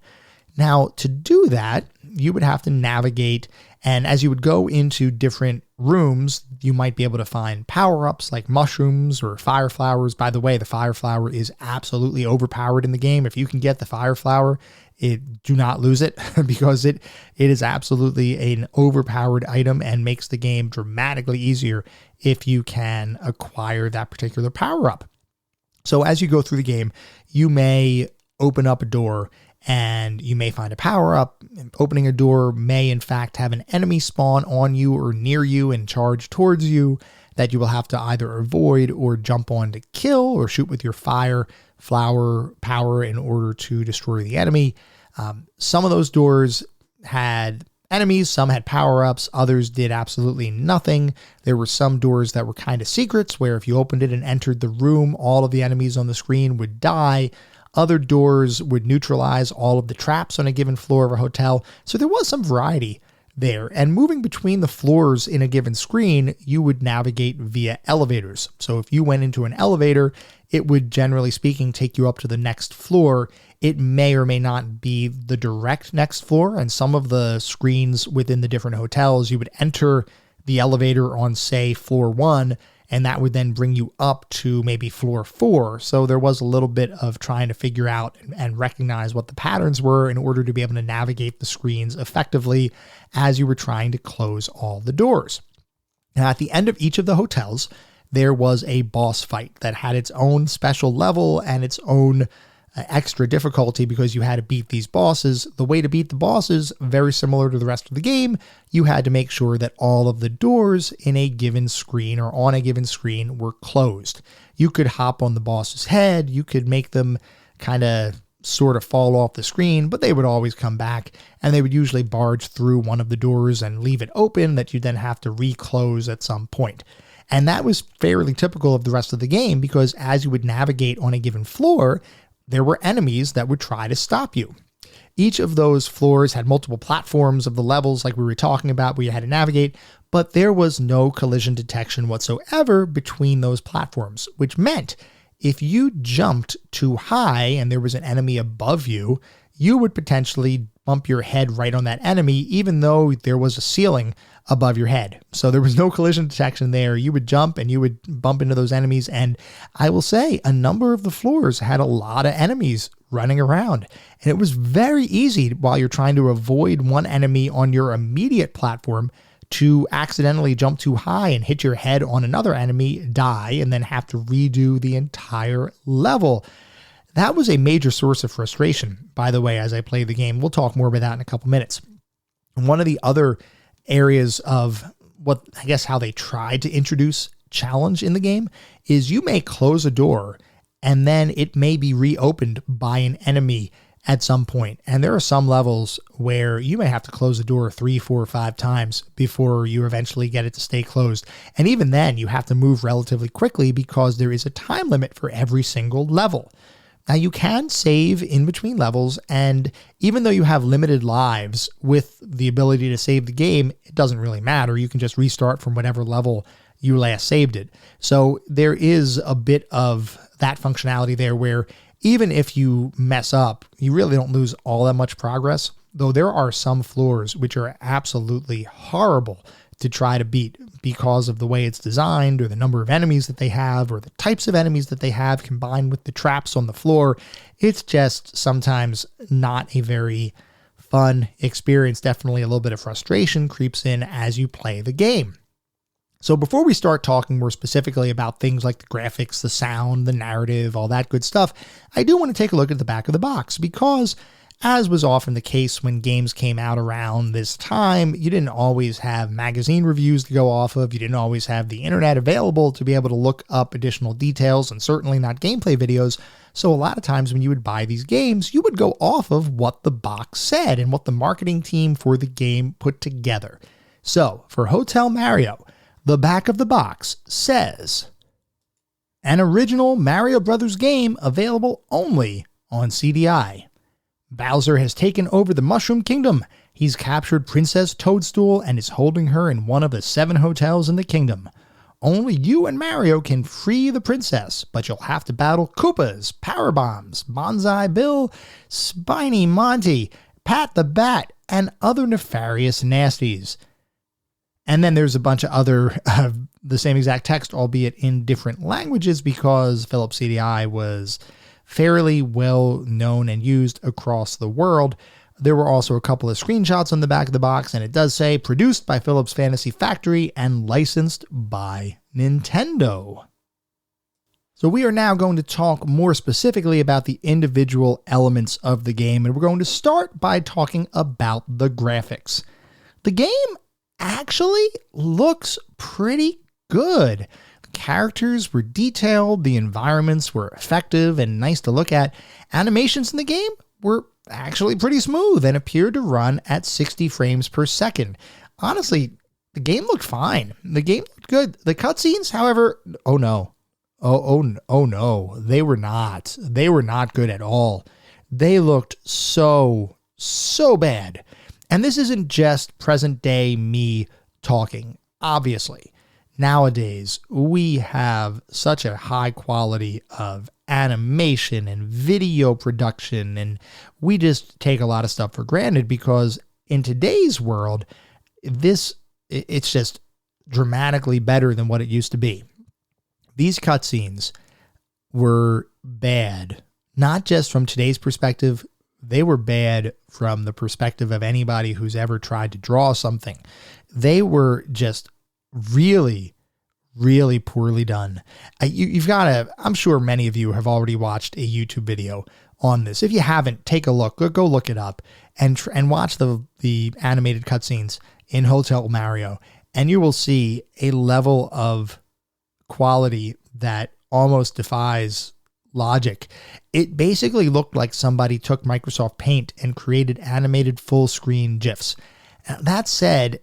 Now, to do that, you would have to navigate, and as you would go into different rooms, you might be able to find power-ups like mushrooms or fire flowers. By the way, the fire flower is absolutely overpowered in the game. If you can get the fire flower, do not lose it because it is absolutely an overpowered item and makes the game dramatically easier if you can acquire that particular power-up. So as you go through the game, you may open up a door and you may find a power-up. Opening a door may, in fact, have an enemy spawn on you or near you and charge towards you that you will have to either avoid or jump on to kill or shoot with your fire flower power in order to destroy the enemy. Some of those doors had enemies, some had power-ups, others did absolutely nothing. There were some doors that were kind of secrets where if you opened it and entered the room, all of the enemies on the screen would die. Other doors would neutralize all of the traps on a given floor of a hotel. So there was some variety there. And moving between the floors in a given screen, you would navigate via elevators. So if you went into an elevator, it would, generally speaking, take you up to the next floor it may or may not be the direct next floor. And some of the screens within the different hotels, you would enter the elevator on, say, floor 1, and that would then bring you up to maybe floor 4. So there was a little bit of trying to figure out and recognize what the patterns were in order to be able to navigate the screens effectively as you were trying to close all the doors. Now, at the end of each of the hotels, there was a boss fight that had its own special level and its own extra difficulty because you had to beat these bosses. The way to beat the bosses, very similar to the rest of the game, you had to make sure that all of the doors in a given screen or on a given screen were closed. You could hop on the boss's head, you could make them kind of sort of fall off the screen, but they would always come back, and they would usually barge through one of the doors and leave it open that you then have to reclose at some point. And that was fairly typical of the rest of the game because as you would navigate on a given floor, there were enemies that would try to stop you. Each of those floors had multiple platforms of the levels like we were talking about where you had to navigate, but there was no collision detection whatsoever between those platforms, which meant if you jumped too high and there was an enemy above you, you would potentially bump your head right on that enemy, even though there was a ceiling above your head. So there was no collision detection there. You would jump and you would bump into those enemies. And I will say a number of the floors had a lot of enemies running around. And it was very easy while you're trying to avoid one enemy on your immediate platform to accidentally jump too high and hit your head on another enemy, die, and then have to redo the entire level. That was a major source of frustration, by the way, as I played the game. We'll talk more about that in a couple minutes. One of the other areas of what I guess how they tried to introduce challenge in the game is you may close a door and then it may be reopened by an enemy at some point. And there are some levels where you may have to close the door 3, 4, 5 times before you eventually get it to stay closed. And even then you have to move relatively quickly because there is a time limit for every single level. Now you can save in between levels, and even though you have limited lives with the ability to save the game, it doesn't really matter. You can just restart from whatever level you last saved it. So there is a bit of that functionality there where even if you mess up, you really don't lose all that much progress, though there are some floors which are absolutely horrible to try to beat because of the way it's designed or the number of enemies that they have or the types of enemies that they have combined with the traps on the floor. It's just sometimes not a very fun experience. Definitely a little bit of frustration creeps in as you play the game. So before we start talking more specifically about things like the graphics, the sound, the narrative, all that good stuff, I do want to take a look at the back of the box because, as was often the case when games came out around this time, you didn't always have magazine reviews to go off of. You didn't always have the internet available to be able to look up additional details, and certainly not gameplay videos. So a lot of times when you would buy these games, you would go off of what the box said and what the marketing team for the game put together. So for Hotel Mario, the back of the box says, an original Mario Brothers game available only on CDI. Bowser has taken over the Mushroom Kingdom. He's captured Princess Toadstool and is holding her in one of the 7 hotels in the kingdom. Only you and Mario can free the princess, but you'll have to battle Koopas, Power Bombs, Bonsai Bill, Spiny Monty, Pat the Bat, and other nefarious nasties. And then there's a bunch of other, the same exact text, albeit in different languages, because Philips CDI was fairly well known and used across the world. There were also a couple of screenshots on the back of the box, and it does say produced by Philips Fantasy Factory and licensed by Nintendo. So we are now going to talk more specifically about the individual elements of the game, and we're going to start by talking about the graphics. The game actually looks pretty good. The characters were detailed, the environments were effective and nice to look at. Animations in the game were actually pretty smooth and appeared to run at 60 frames per second. Honestly, the game looked fine. The game looked good. The cutscenes, however, oh no. Oh no. They were not. They were not good at all. They looked so bad. And this isn't just present day me talking, obviously. Nowadays, we have such a high quality of animation and video production, and we just take a lot of stuff for granted because in today's world, it's just dramatically better than what it used to be. These cutscenes were bad, not just from today's perspective, they were bad from the perspective of anybody who's ever tried to draw something. They were just really, really poorly done. I'm sure many of you have already watched a YouTube video on this. If you haven't, take a look. Go look it up and watch the animated cutscenes in Hotel Mario, and you will see a level of quality that almost defies logic. It basically looked like somebody took Microsoft Paint and created animated full screen GIFs. That said,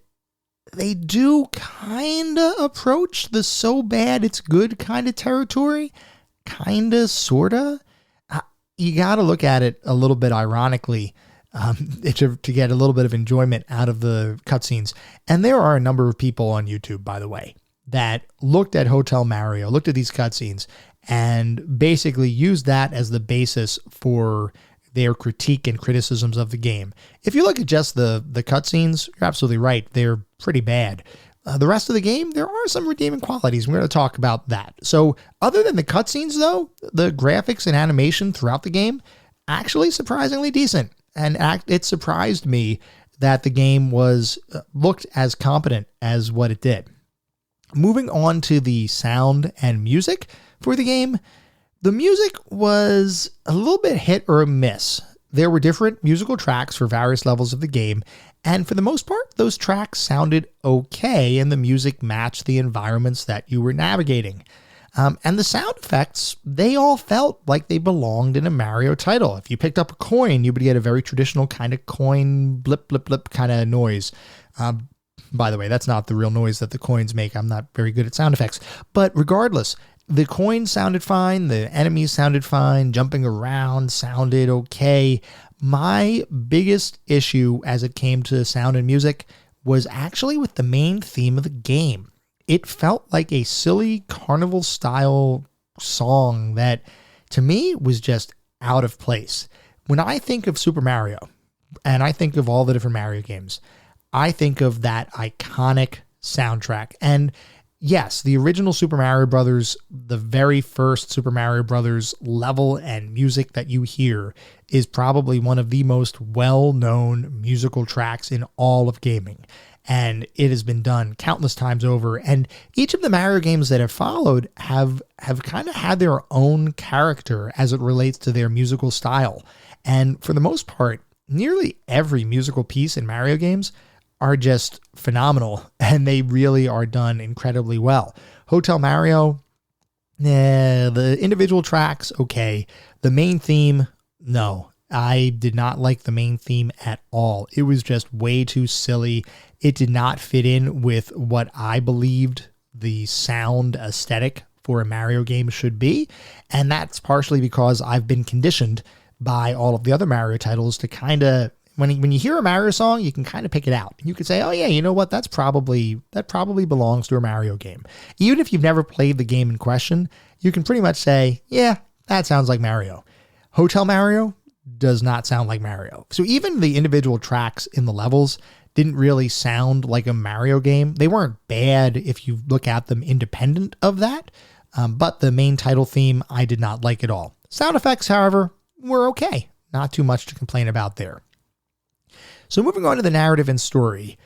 they do kind of approach the so bad it's good kind of territory. Kind of, sort of. You got to look at it a little bit ironically to get a little bit of enjoyment out of the cutscenes. And there are a number of people on YouTube, by the way, that looked at Hotel Mario, looked at these cutscenes, and basically used that as the basis for their critique and criticisms of the game. If you look at just the cutscenes, you're absolutely right. They're pretty bad. The rest of the game, there are some redeeming qualities. We're going to talk about that. So other than the cutscenes, though, the graphics and animation throughout the game, actually surprisingly decent. And it surprised me that the game looked as competent as what it did. Moving on to the sound and music for the game, the music was a little bit hit or miss. There were different musical tracks for various levels of the game, and for the most part, those tracks sounded okay, and the music matched the environments that you were navigating. And the sound effects, they all felt like they belonged in a Mario title. If you picked up a coin, you would get a very traditional kind of coin blip, blip, blip kind of noise. By the way, that's not the real noise that the coins make. I'm not very good at sound effects. But regardless, the coins sounded fine. The enemies sounded fine. Jumping around sounded okay. My biggest issue as it came to sound and music was actually with the main theme of the game. It felt like a silly carnival-style song that, to me, was just out of place. When I think of Super Mario, and I think of all the different Mario games, I think of that iconic soundtrack. And yes, the original Super Mario Brothers, the very first Super Mario Brothers level and music that you hear is probably one of the most well-known musical tracks in all of gaming. And it has been done countless times over. And each of the Mario games that have followed have kind of had their own character as it relates to their musical style. And for the most part, nearly every musical piece in Mario games are just phenomenal, and they really are done incredibly well. Hotel Mario, the individual tracks, okay. The main theme, no. I did not like the main theme at all. It was just way too silly. It did not fit in with what I believed the sound aesthetic for a Mario game should be, and that's partially because I've been conditioned by all of the other Mario titles to kind of, when you hear a Mario song, you can kind of pick it out. You could say, oh yeah, you know what? That probably belongs to a Mario game. Even if you've never played the game in question, you can pretty much say, yeah, that sounds like Mario. Hotel Mario does not sound like Mario. So even the individual tracks in the levels didn't really sound like a Mario game. They weren't bad if you look at them independent of that, but the main title theme I did not like at all. Sound effects, however, were okay. Not too much to complain about there. So moving on to the narrative and story,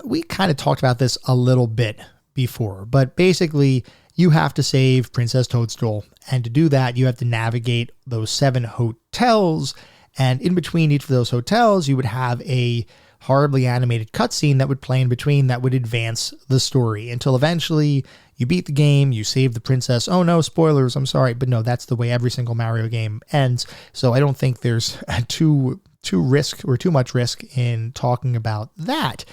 we kind of talked about this a little bit before, but basically you have to save Princess Toadstool, and to do that you have to navigate those 7 hotels, and in between each of those hotels you would have a horribly animated cutscene that would play in between that would advance the story until eventually you beat the game, you save the princess. Oh no, spoilers, I'm sorry, but no, that's the way every single Mario game ends, so I don't think there's too much risk in talking about that.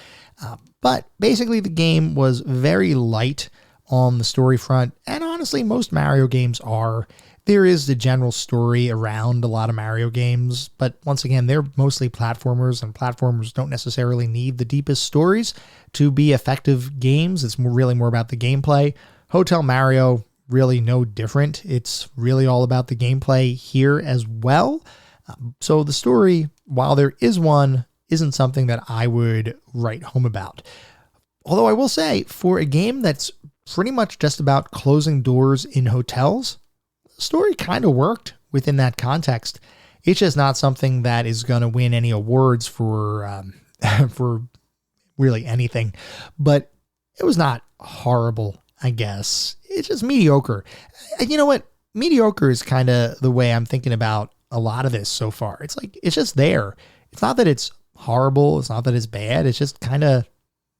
But basically the game was very light on the story front, and honestly most Mario games are. There is the general story around a lot of Mario games, but once again, they're mostly platformers, and platformers don't necessarily need the deepest stories to be effective games. It's really more about the gameplay. Hotel Mario, really no different. It's really all about the gameplay here as well. So the story, while there is one, isn't something that I would write home about. Although I will say, for a game that's pretty much just about closing doors in hotels, the story kind of worked within that context. It's just not something that is going to win any awards for for really anything. But it was not horrible, I guess. It's just mediocre. And you know what? Mediocre is kind of the way I'm thinking about a lot of this so far. It's like, it's just there. It's not that it's horrible. It's not that it's bad. It's just kind of,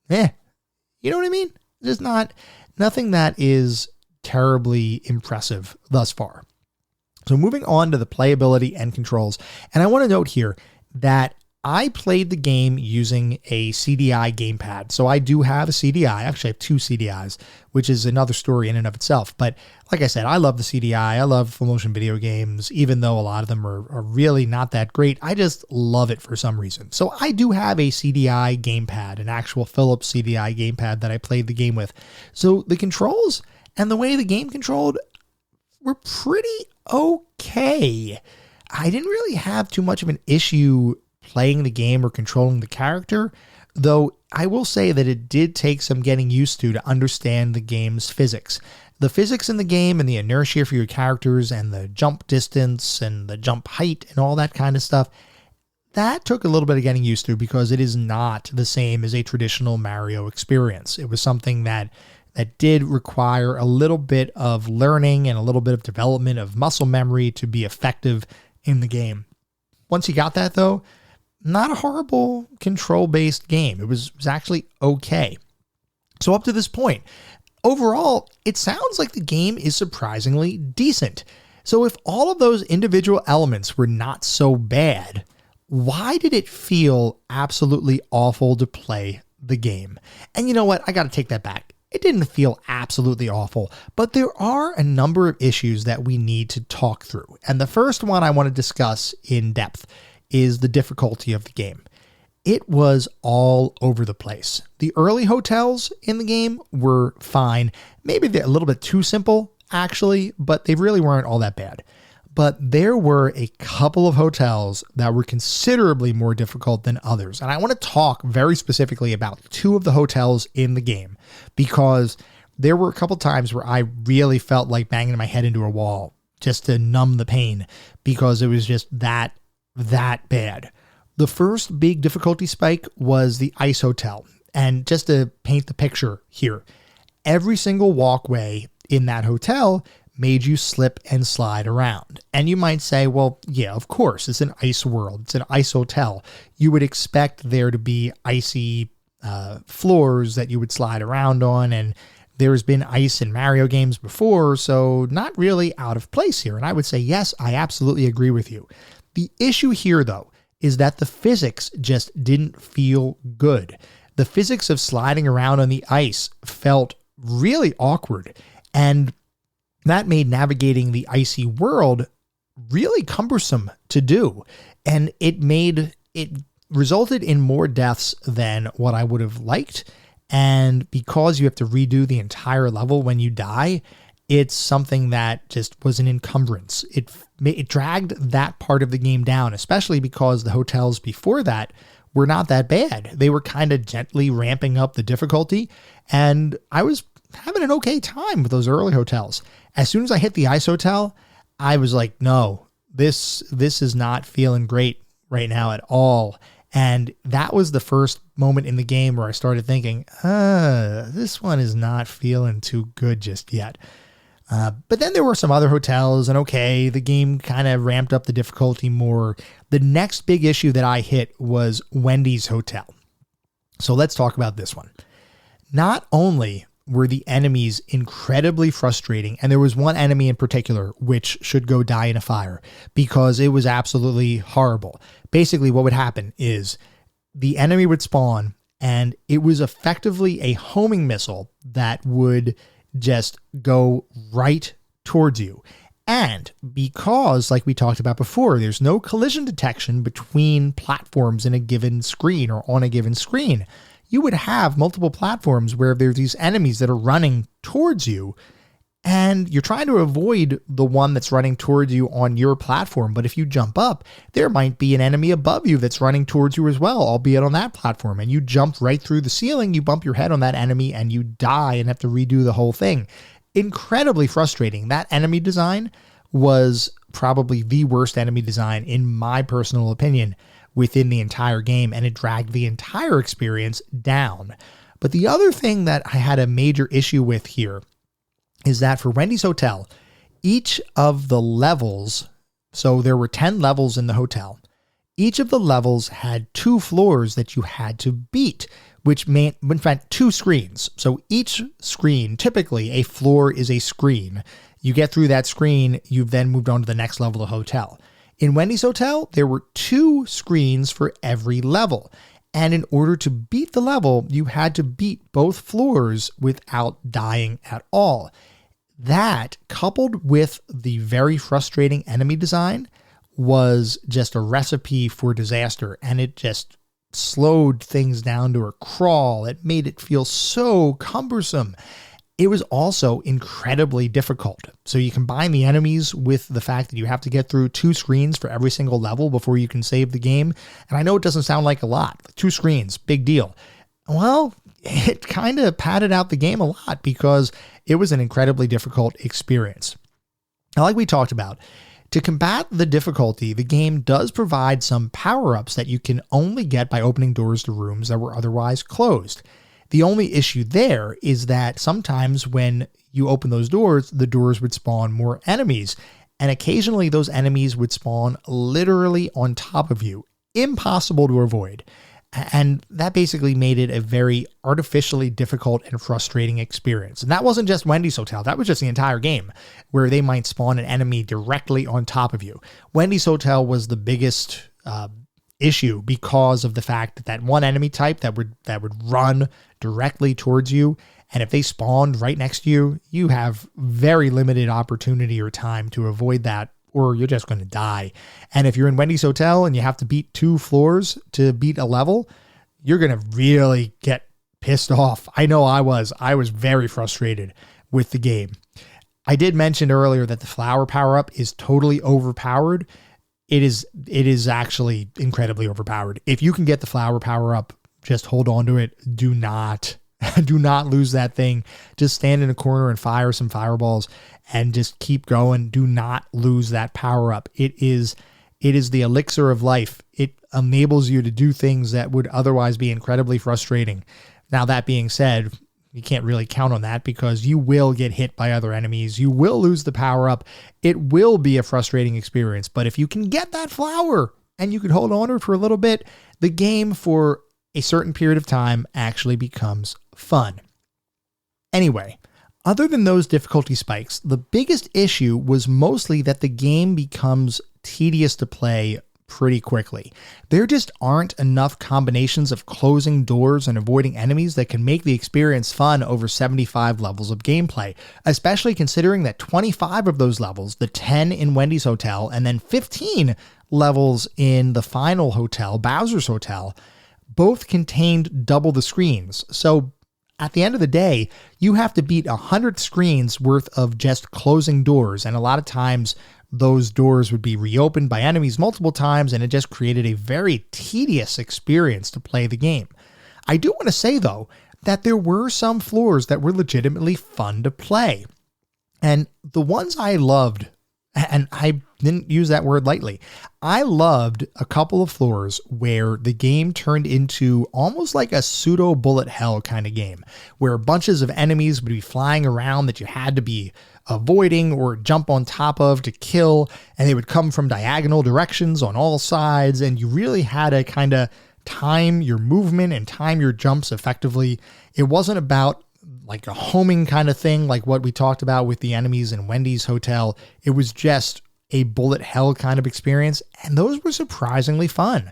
you know what I mean? Just nothing that is terribly impressive thus far. So moving on to the playability and controls. And I want to note here that I played the game using a CDI gamepad. So I do have a CDI. I actually have two CDIs, which is another story in and of itself. But like I said, I love the CDI. I love full motion video games, even though a lot of them are really not that great. I just love it for some reason. So I do have a CDI gamepad, an actual Philips CDI gamepad that I played the game with. So the controls and the way the game controlled were pretty okay. I didn't really have too much of an issue playing the game or controlling the character, though I will say that it did take some getting used to understand the game's physics. The physics in the game and the inertia for your characters and the jump distance and the jump height and all that kind of stuff, that took a little bit of getting used to because it is not the same as a traditional Mario experience. It was something that did require a little bit of learning and a little bit of development of muscle memory to be effective in the game. Once you got that, though, not a horrible control-based game. It was actually okay. So up to this point, overall, it sounds like the game is surprisingly decent. So if all of those individual elements were not so bad, why did it feel absolutely awful to play the game? And you know what? I got to take that back. It didn't feel absolutely awful, but there are a number of issues that we need to talk through. And the first one I want to discuss in depth is the difficulty of the game. It was all over the place. The early hotels in the game were fine. Maybe they're a little bit too simple, actually, but they really weren't all that bad. But there were a couple of hotels that were considerably more difficult than others. And I want to talk very specifically about two of the hotels in the game, because there were a couple times where I really felt like banging my head into a wall just to numb the pain, because it was just that bad. The first big difficulty spike was the ice hotel. And just to paint the picture here, every single walkway in that hotel made you slip and slide around. And you might say, well, yeah, of course, it's an ice world. It's an ice hotel. You would expect there to be icy floors that you would slide around on. And there's been ice in Mario games before, so not really out of place here. And I would say, yes, I absolutely agree with you. The issue here, though, is that the physics just didn't feel good. The physics of sliding around on the ice felt really awkward, and that made navigating the icy world really cumbersome to do. And it resulted in more deaths than what I would have liked. And because you have to redo the entire level when you die, it's something that just was an encumbrance. It dragged that part of the game down, especially because the hotels before that were not that bad. They were kind of gently ramping up the difficulty, and I was having an okay time with those early hotels. As soon as I hit the ice hotel, I was like, no, this is not feeling great right now at all. And that was the first moment in the game where I started thinking, this one is not feeling too good just yet. But then there were some other hotels, and okay, the game kind of ramped up the difficulty more. The next big issue that I hit was Wendy's Hotel. So let's talk about this one. Not only were the enemies incredibly frustrating, and there was one enemy in particular which should go die in a fire because it was absolutely horrible. Basically, what would happen is the enemy would spawn, and it was effectively a homing missile that would just go right towards you. And because, like we talked about before, there's no collision detection between platforms in a given screen or on a given screen, you would have multiple platforms where there's these enemies that are running towards you, and you're trying to avoid the one that's running towards you on your platform. But if you jump up, there might be an enemy above you that's running towards you as well, albeit on that platform. And you jump right through the ceiling, you bump your head on that enemy, and you die and have to redo the whole thing. Incredibly frustrating. That enemy design was probably the worst enemy design, in my personal opinion, within the entire game, and it dragged the entire experience down. But the other thing that I had a major issue with here is that for Wendy's Hotel, each of the levels, so there were 10 levels in the hotel, each of the levels had 2 floors that you had to beat, which meant 2 screens. So each screen, typically a floor is a screen. You get through that screen, you've then moved on to the next level of the hotel. In Wendy's Hotel, there were 2 screens for every level. And in order to beat the level, you had to beat both floors without dying at all. That, coupled with the very frustrating enemy design, was just a recipe for disaster. And it just slowed things down to a crawl. It made it feel so cumbersome. It was also incredibly difficult. So you combine the enemies with the fact that you have to get through 2 screens for every single level before you can save the game. And I know it doesn't sound like a lot. 2 screens, big deal. Well, it kind of padded out the game a lot because it was an incredibly difficult experience. Now, like we talked about, to combat the difficulty, the game does provide some power-ups that you can only get by opening doors to rooms that were otherwise closed. The only issue there is that sometimes when you open those doors, the doors would spawn more enemies, and occasionally those enemies would spawn literally on top of you. Impossible to avoid. And that basically made it a very artificially difficult and frustrating experience. And that wasn't just Wendy's Hotel. That was just the entire game, where they might spawn an enemy directly on top of you. Wendy's Hotel was the biggest issue because of the fact that one enemy type that would run directly towards you, and if they spawned right next to you, you have very limited opportunity or time to avoid that, or you're just going to die. And if you're in Wendy's Hotel and you have to beat 2 floors to beat a level, you're going to really get pissed off. I know I was very frustrated with the game. I did mention earlier that the flower power-up is totally overpowered. It is actually incredibly overpowered. If you can get the flower power-up, just hold on to it. Do not lose that thing. Just stand in a corner and fire some fireballs and just keep going. Do not lose that power up. It is the elixir of life. It enables you to do things that would otherwise be incredibly frustrating. Now, that being said, you can't really count on that because you will get hit by other enemies. You will lose the power up. It will be a frustrating experience. But if you can get that flower and you can hold on to it for a little bit, the game for a certain period of time actually becomes fun. Anyway, other than those difficulty spikes, the biggest issue was mostly that the game becomes tedious to play pretty quickly. There just aren't enough combinations of closing doors and avoiding enemies that can make the experience fun over 75 levels of gameplay, especially considering that 25 of those levels, the 10 in Wendy's Hotel, and then 15 levels in the final hotel, Bowser's Hotel, both contained double the screens. So at the end of the day, you have to beat 100 screens worth of just closing doors. And a lot of times those doors would be reopened by enemies multiple times, and it just created a very tedious experience to play the game. I do want to say, though, that there were some floors that were legitimately fun to play. And the ones I loved, and I didn't use that word lightly, I loved a couple of floors where the game turned into almost like a pseudo bullet hell kind of game, where bunches of enemies would be flying around that you had to be avoiding or jump on top of to kill, and they would come from diagonal directions on all sides, and you really had to kind of time your movement and time your jumps effectively. It wasn't about like a homing kind of thing like what we talked about with the enemies in Wendy's Hotel. It was just a bullet hell kind of experience, and those were surprisingly fun.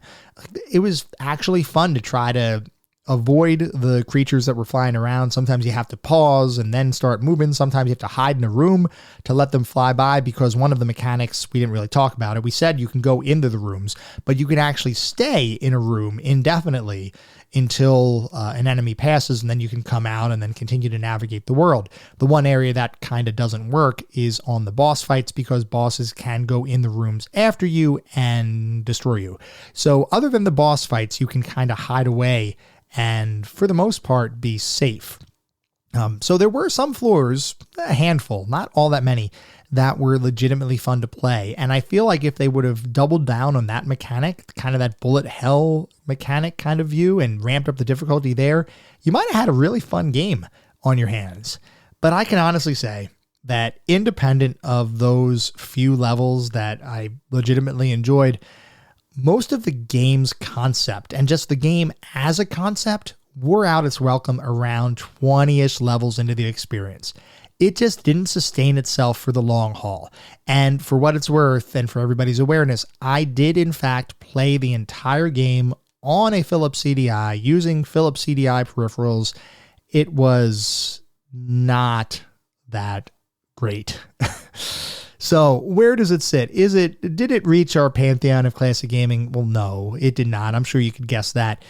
It was actually fun to try to avoid the creatures that were flying around. Sometimes you have to pause and then start moving. Sometimes you have to hide in a room to let them fly by, because one of the mechanics, we didn't really talk about it. We said you can go into the rooms, but you can actually stay in a room indefinitely until an enemy passes, and then you can come out and then continue to navigate the world. The one area that kind of doesn't work is on the boss fights, because bosses can go in the rooms after you and destroy you. So other than the boss fights, you can kind of hide away and for the most part be safe. So there were some floors, a handful, not all that many, that were legitimately fun to play. And I feel like if they would have doubled down on that mechanic, kind of that bullet hell mechanic kind of view, and ramped up the difficulty there, you might have had a really fun game on your hands. But I can honestly say that independent of those few levels that I legitimately enjoyed, most of the game's concept and just the game as a concept wore out its welcome around 20-ish levels into the experience. It just didn't sustain itself for the long haul. And for what it's worth, and for everybody's awareness, I did in fact play the entire game on a Philips CDI using Philips CDI peripherals. It was not that great. So where does it sit? Did it reach our pantheon of classic gaming? Well, no, it did not. I'm sure you could guess that.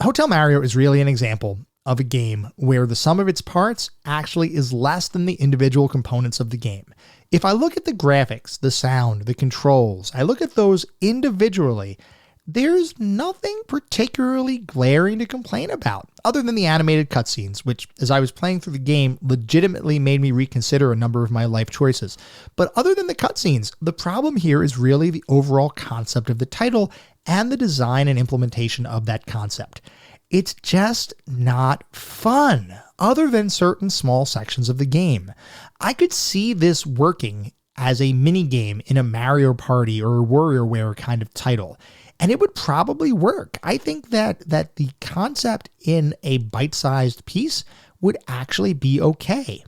Hotel Mario is really an example of a game where the sum of its parts actually is less than the individual components of the game. If I look at the graphics, the sound, the controls, I look at those individually, there's nothing particularly glaring to complain about, other than the animated cutscenes, which, as I was playing through the game, legitimately made me reconsider a number of my life choices. But other than the cutscenes, the problem here is really the overall concept of the title and the design and implementation of that concept. It's just not fun, other than certain small sections of the game. I could see this working as a mini game in a Mario Party or a WarioWare kind of title, and it would probably work. I think that the concept in a bite-sized piece would actually be okay.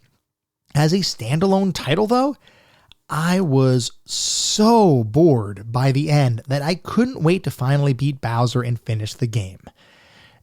As a standalone title, though, I was so bored by the end that I couldn't wait to finally beat Bowser and finish the game.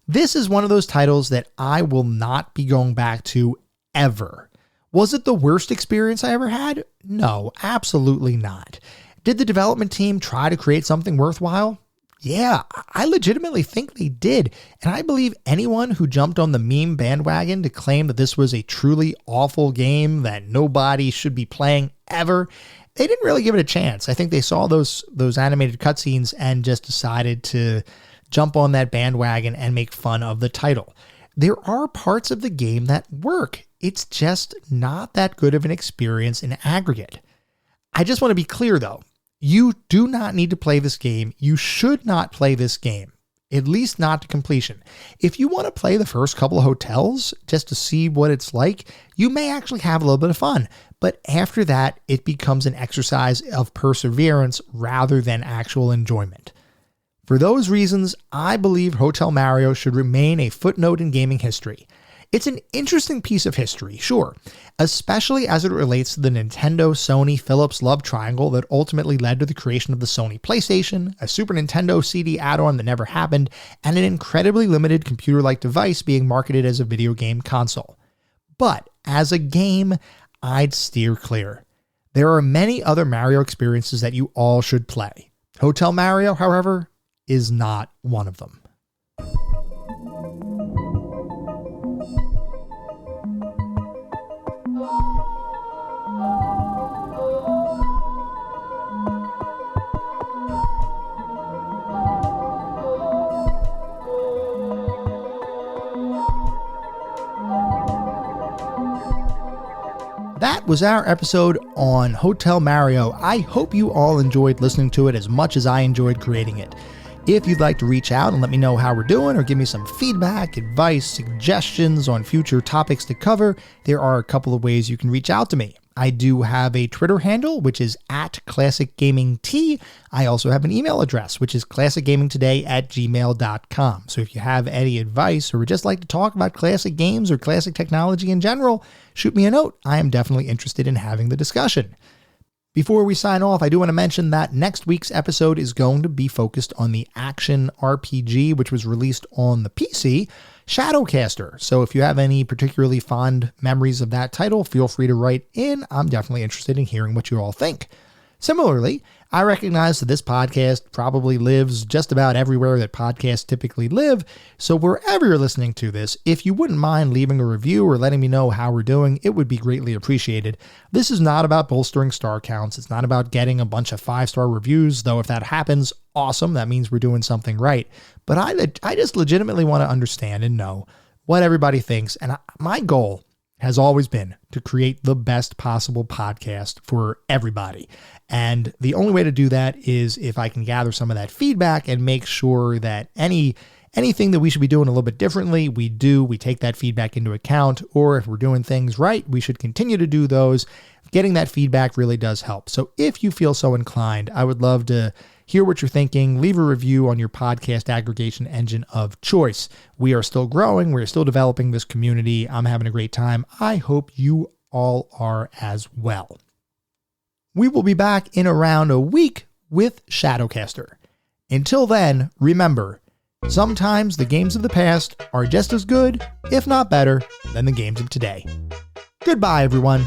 This is one of those titles that I will not be going back to ever. Was it the worst experience I ever had? No, absolutely not. Did the development team try to create something worthwhile? Yeah, I legitimately think they did. And I believe anyone who jumped on the meme bandwagon to claim that this was a truly awful game that nobody should be playing ever, they didn't really give it a chance. I think they saw those animated cutscenes and just decided to jump on that bandwagon and make fun of the title. There are parts of the game that work. It's just not that good of an experience in aggregate. I just want to be clear though. You do not need to play this game. You should not play this game, at least not to completion. If you want to play the first couple of hotels just to see what it's like, you may actually have a little bit of fun. But after that, it becomes an exercise of perseverance rather than actual enjoyment. For those reasons, I believe Hotel Mario should remain a footnote in gaming history. It's an interesting piece of history, sure, especially as it relates to the Nintendo, Sony, Philips love triangle that ultimately led to the creation of the Sony PlayStation, a Super Nintendo CD add-on that never happened, and an incredibly limited computer-like device being marketed as a video game console. But as a game, I'd steer clear. There are many other Mario experiences that you all should play. Hotel Mario, however, is not one of them. That was our episode on Hotel Mario. I hope you all enjoyed listening to it as much as I enjoyed creating it. If you'd like to reach out and let me know how we're doing or give me some feedback, advice, suggestions on future topics to cover, there are a couple of ways you can reach out to me. I do have a Twitter handle, which is @ClassicGamingT. I also have an email address, which is classicgamingtoday@gmail.com. So if you have any advice or would just like to talk about classic games or classic technology in general, shoot me a note. I am definitely interested in having the discussion. Before we sign off, I do want to mention that next week's episode is going to be focused on the action RPG, which was released on the PC, Shadowcaster. So if you have any particularly fond memories of that title, feel free to write in. I'm definitely interested in hearing what you all think. Similarly, I recognize that this podcast probably lives just about everywhere that podcasts typically live, so wherever you're listening to this, if you wouldn't mind leaving a review or letting me know how we're doing, it would be greatly appreciated. This is not about bolstering star counts. It's not about getting a bunch of 5-star reviews, though if that happens, awesome. That means we're doing something right. But I just legitimately want to understand and know what everybody thinks, and my goal has always been to create the best possible podcast for everybody. And the only way to do that is if I can gather some of that feedback and make sure that anything that we should be doing a little bit differently, we take that feedback into account, or if we're doing things right, we should continue to do those. Getting that feedback really does help. So if you feel so inclined, I would love to hear what you're thinking. Leave a review on your podcast aggregation engine of choice. We are still growing. We're still developing this community. I'm having a great time. I hope you all are as well. We will be back in around a week with Shadowcaster. Until then, remember, sometimes the games of the past are just as good, if not better, than the games of today. Goodbye, everyone.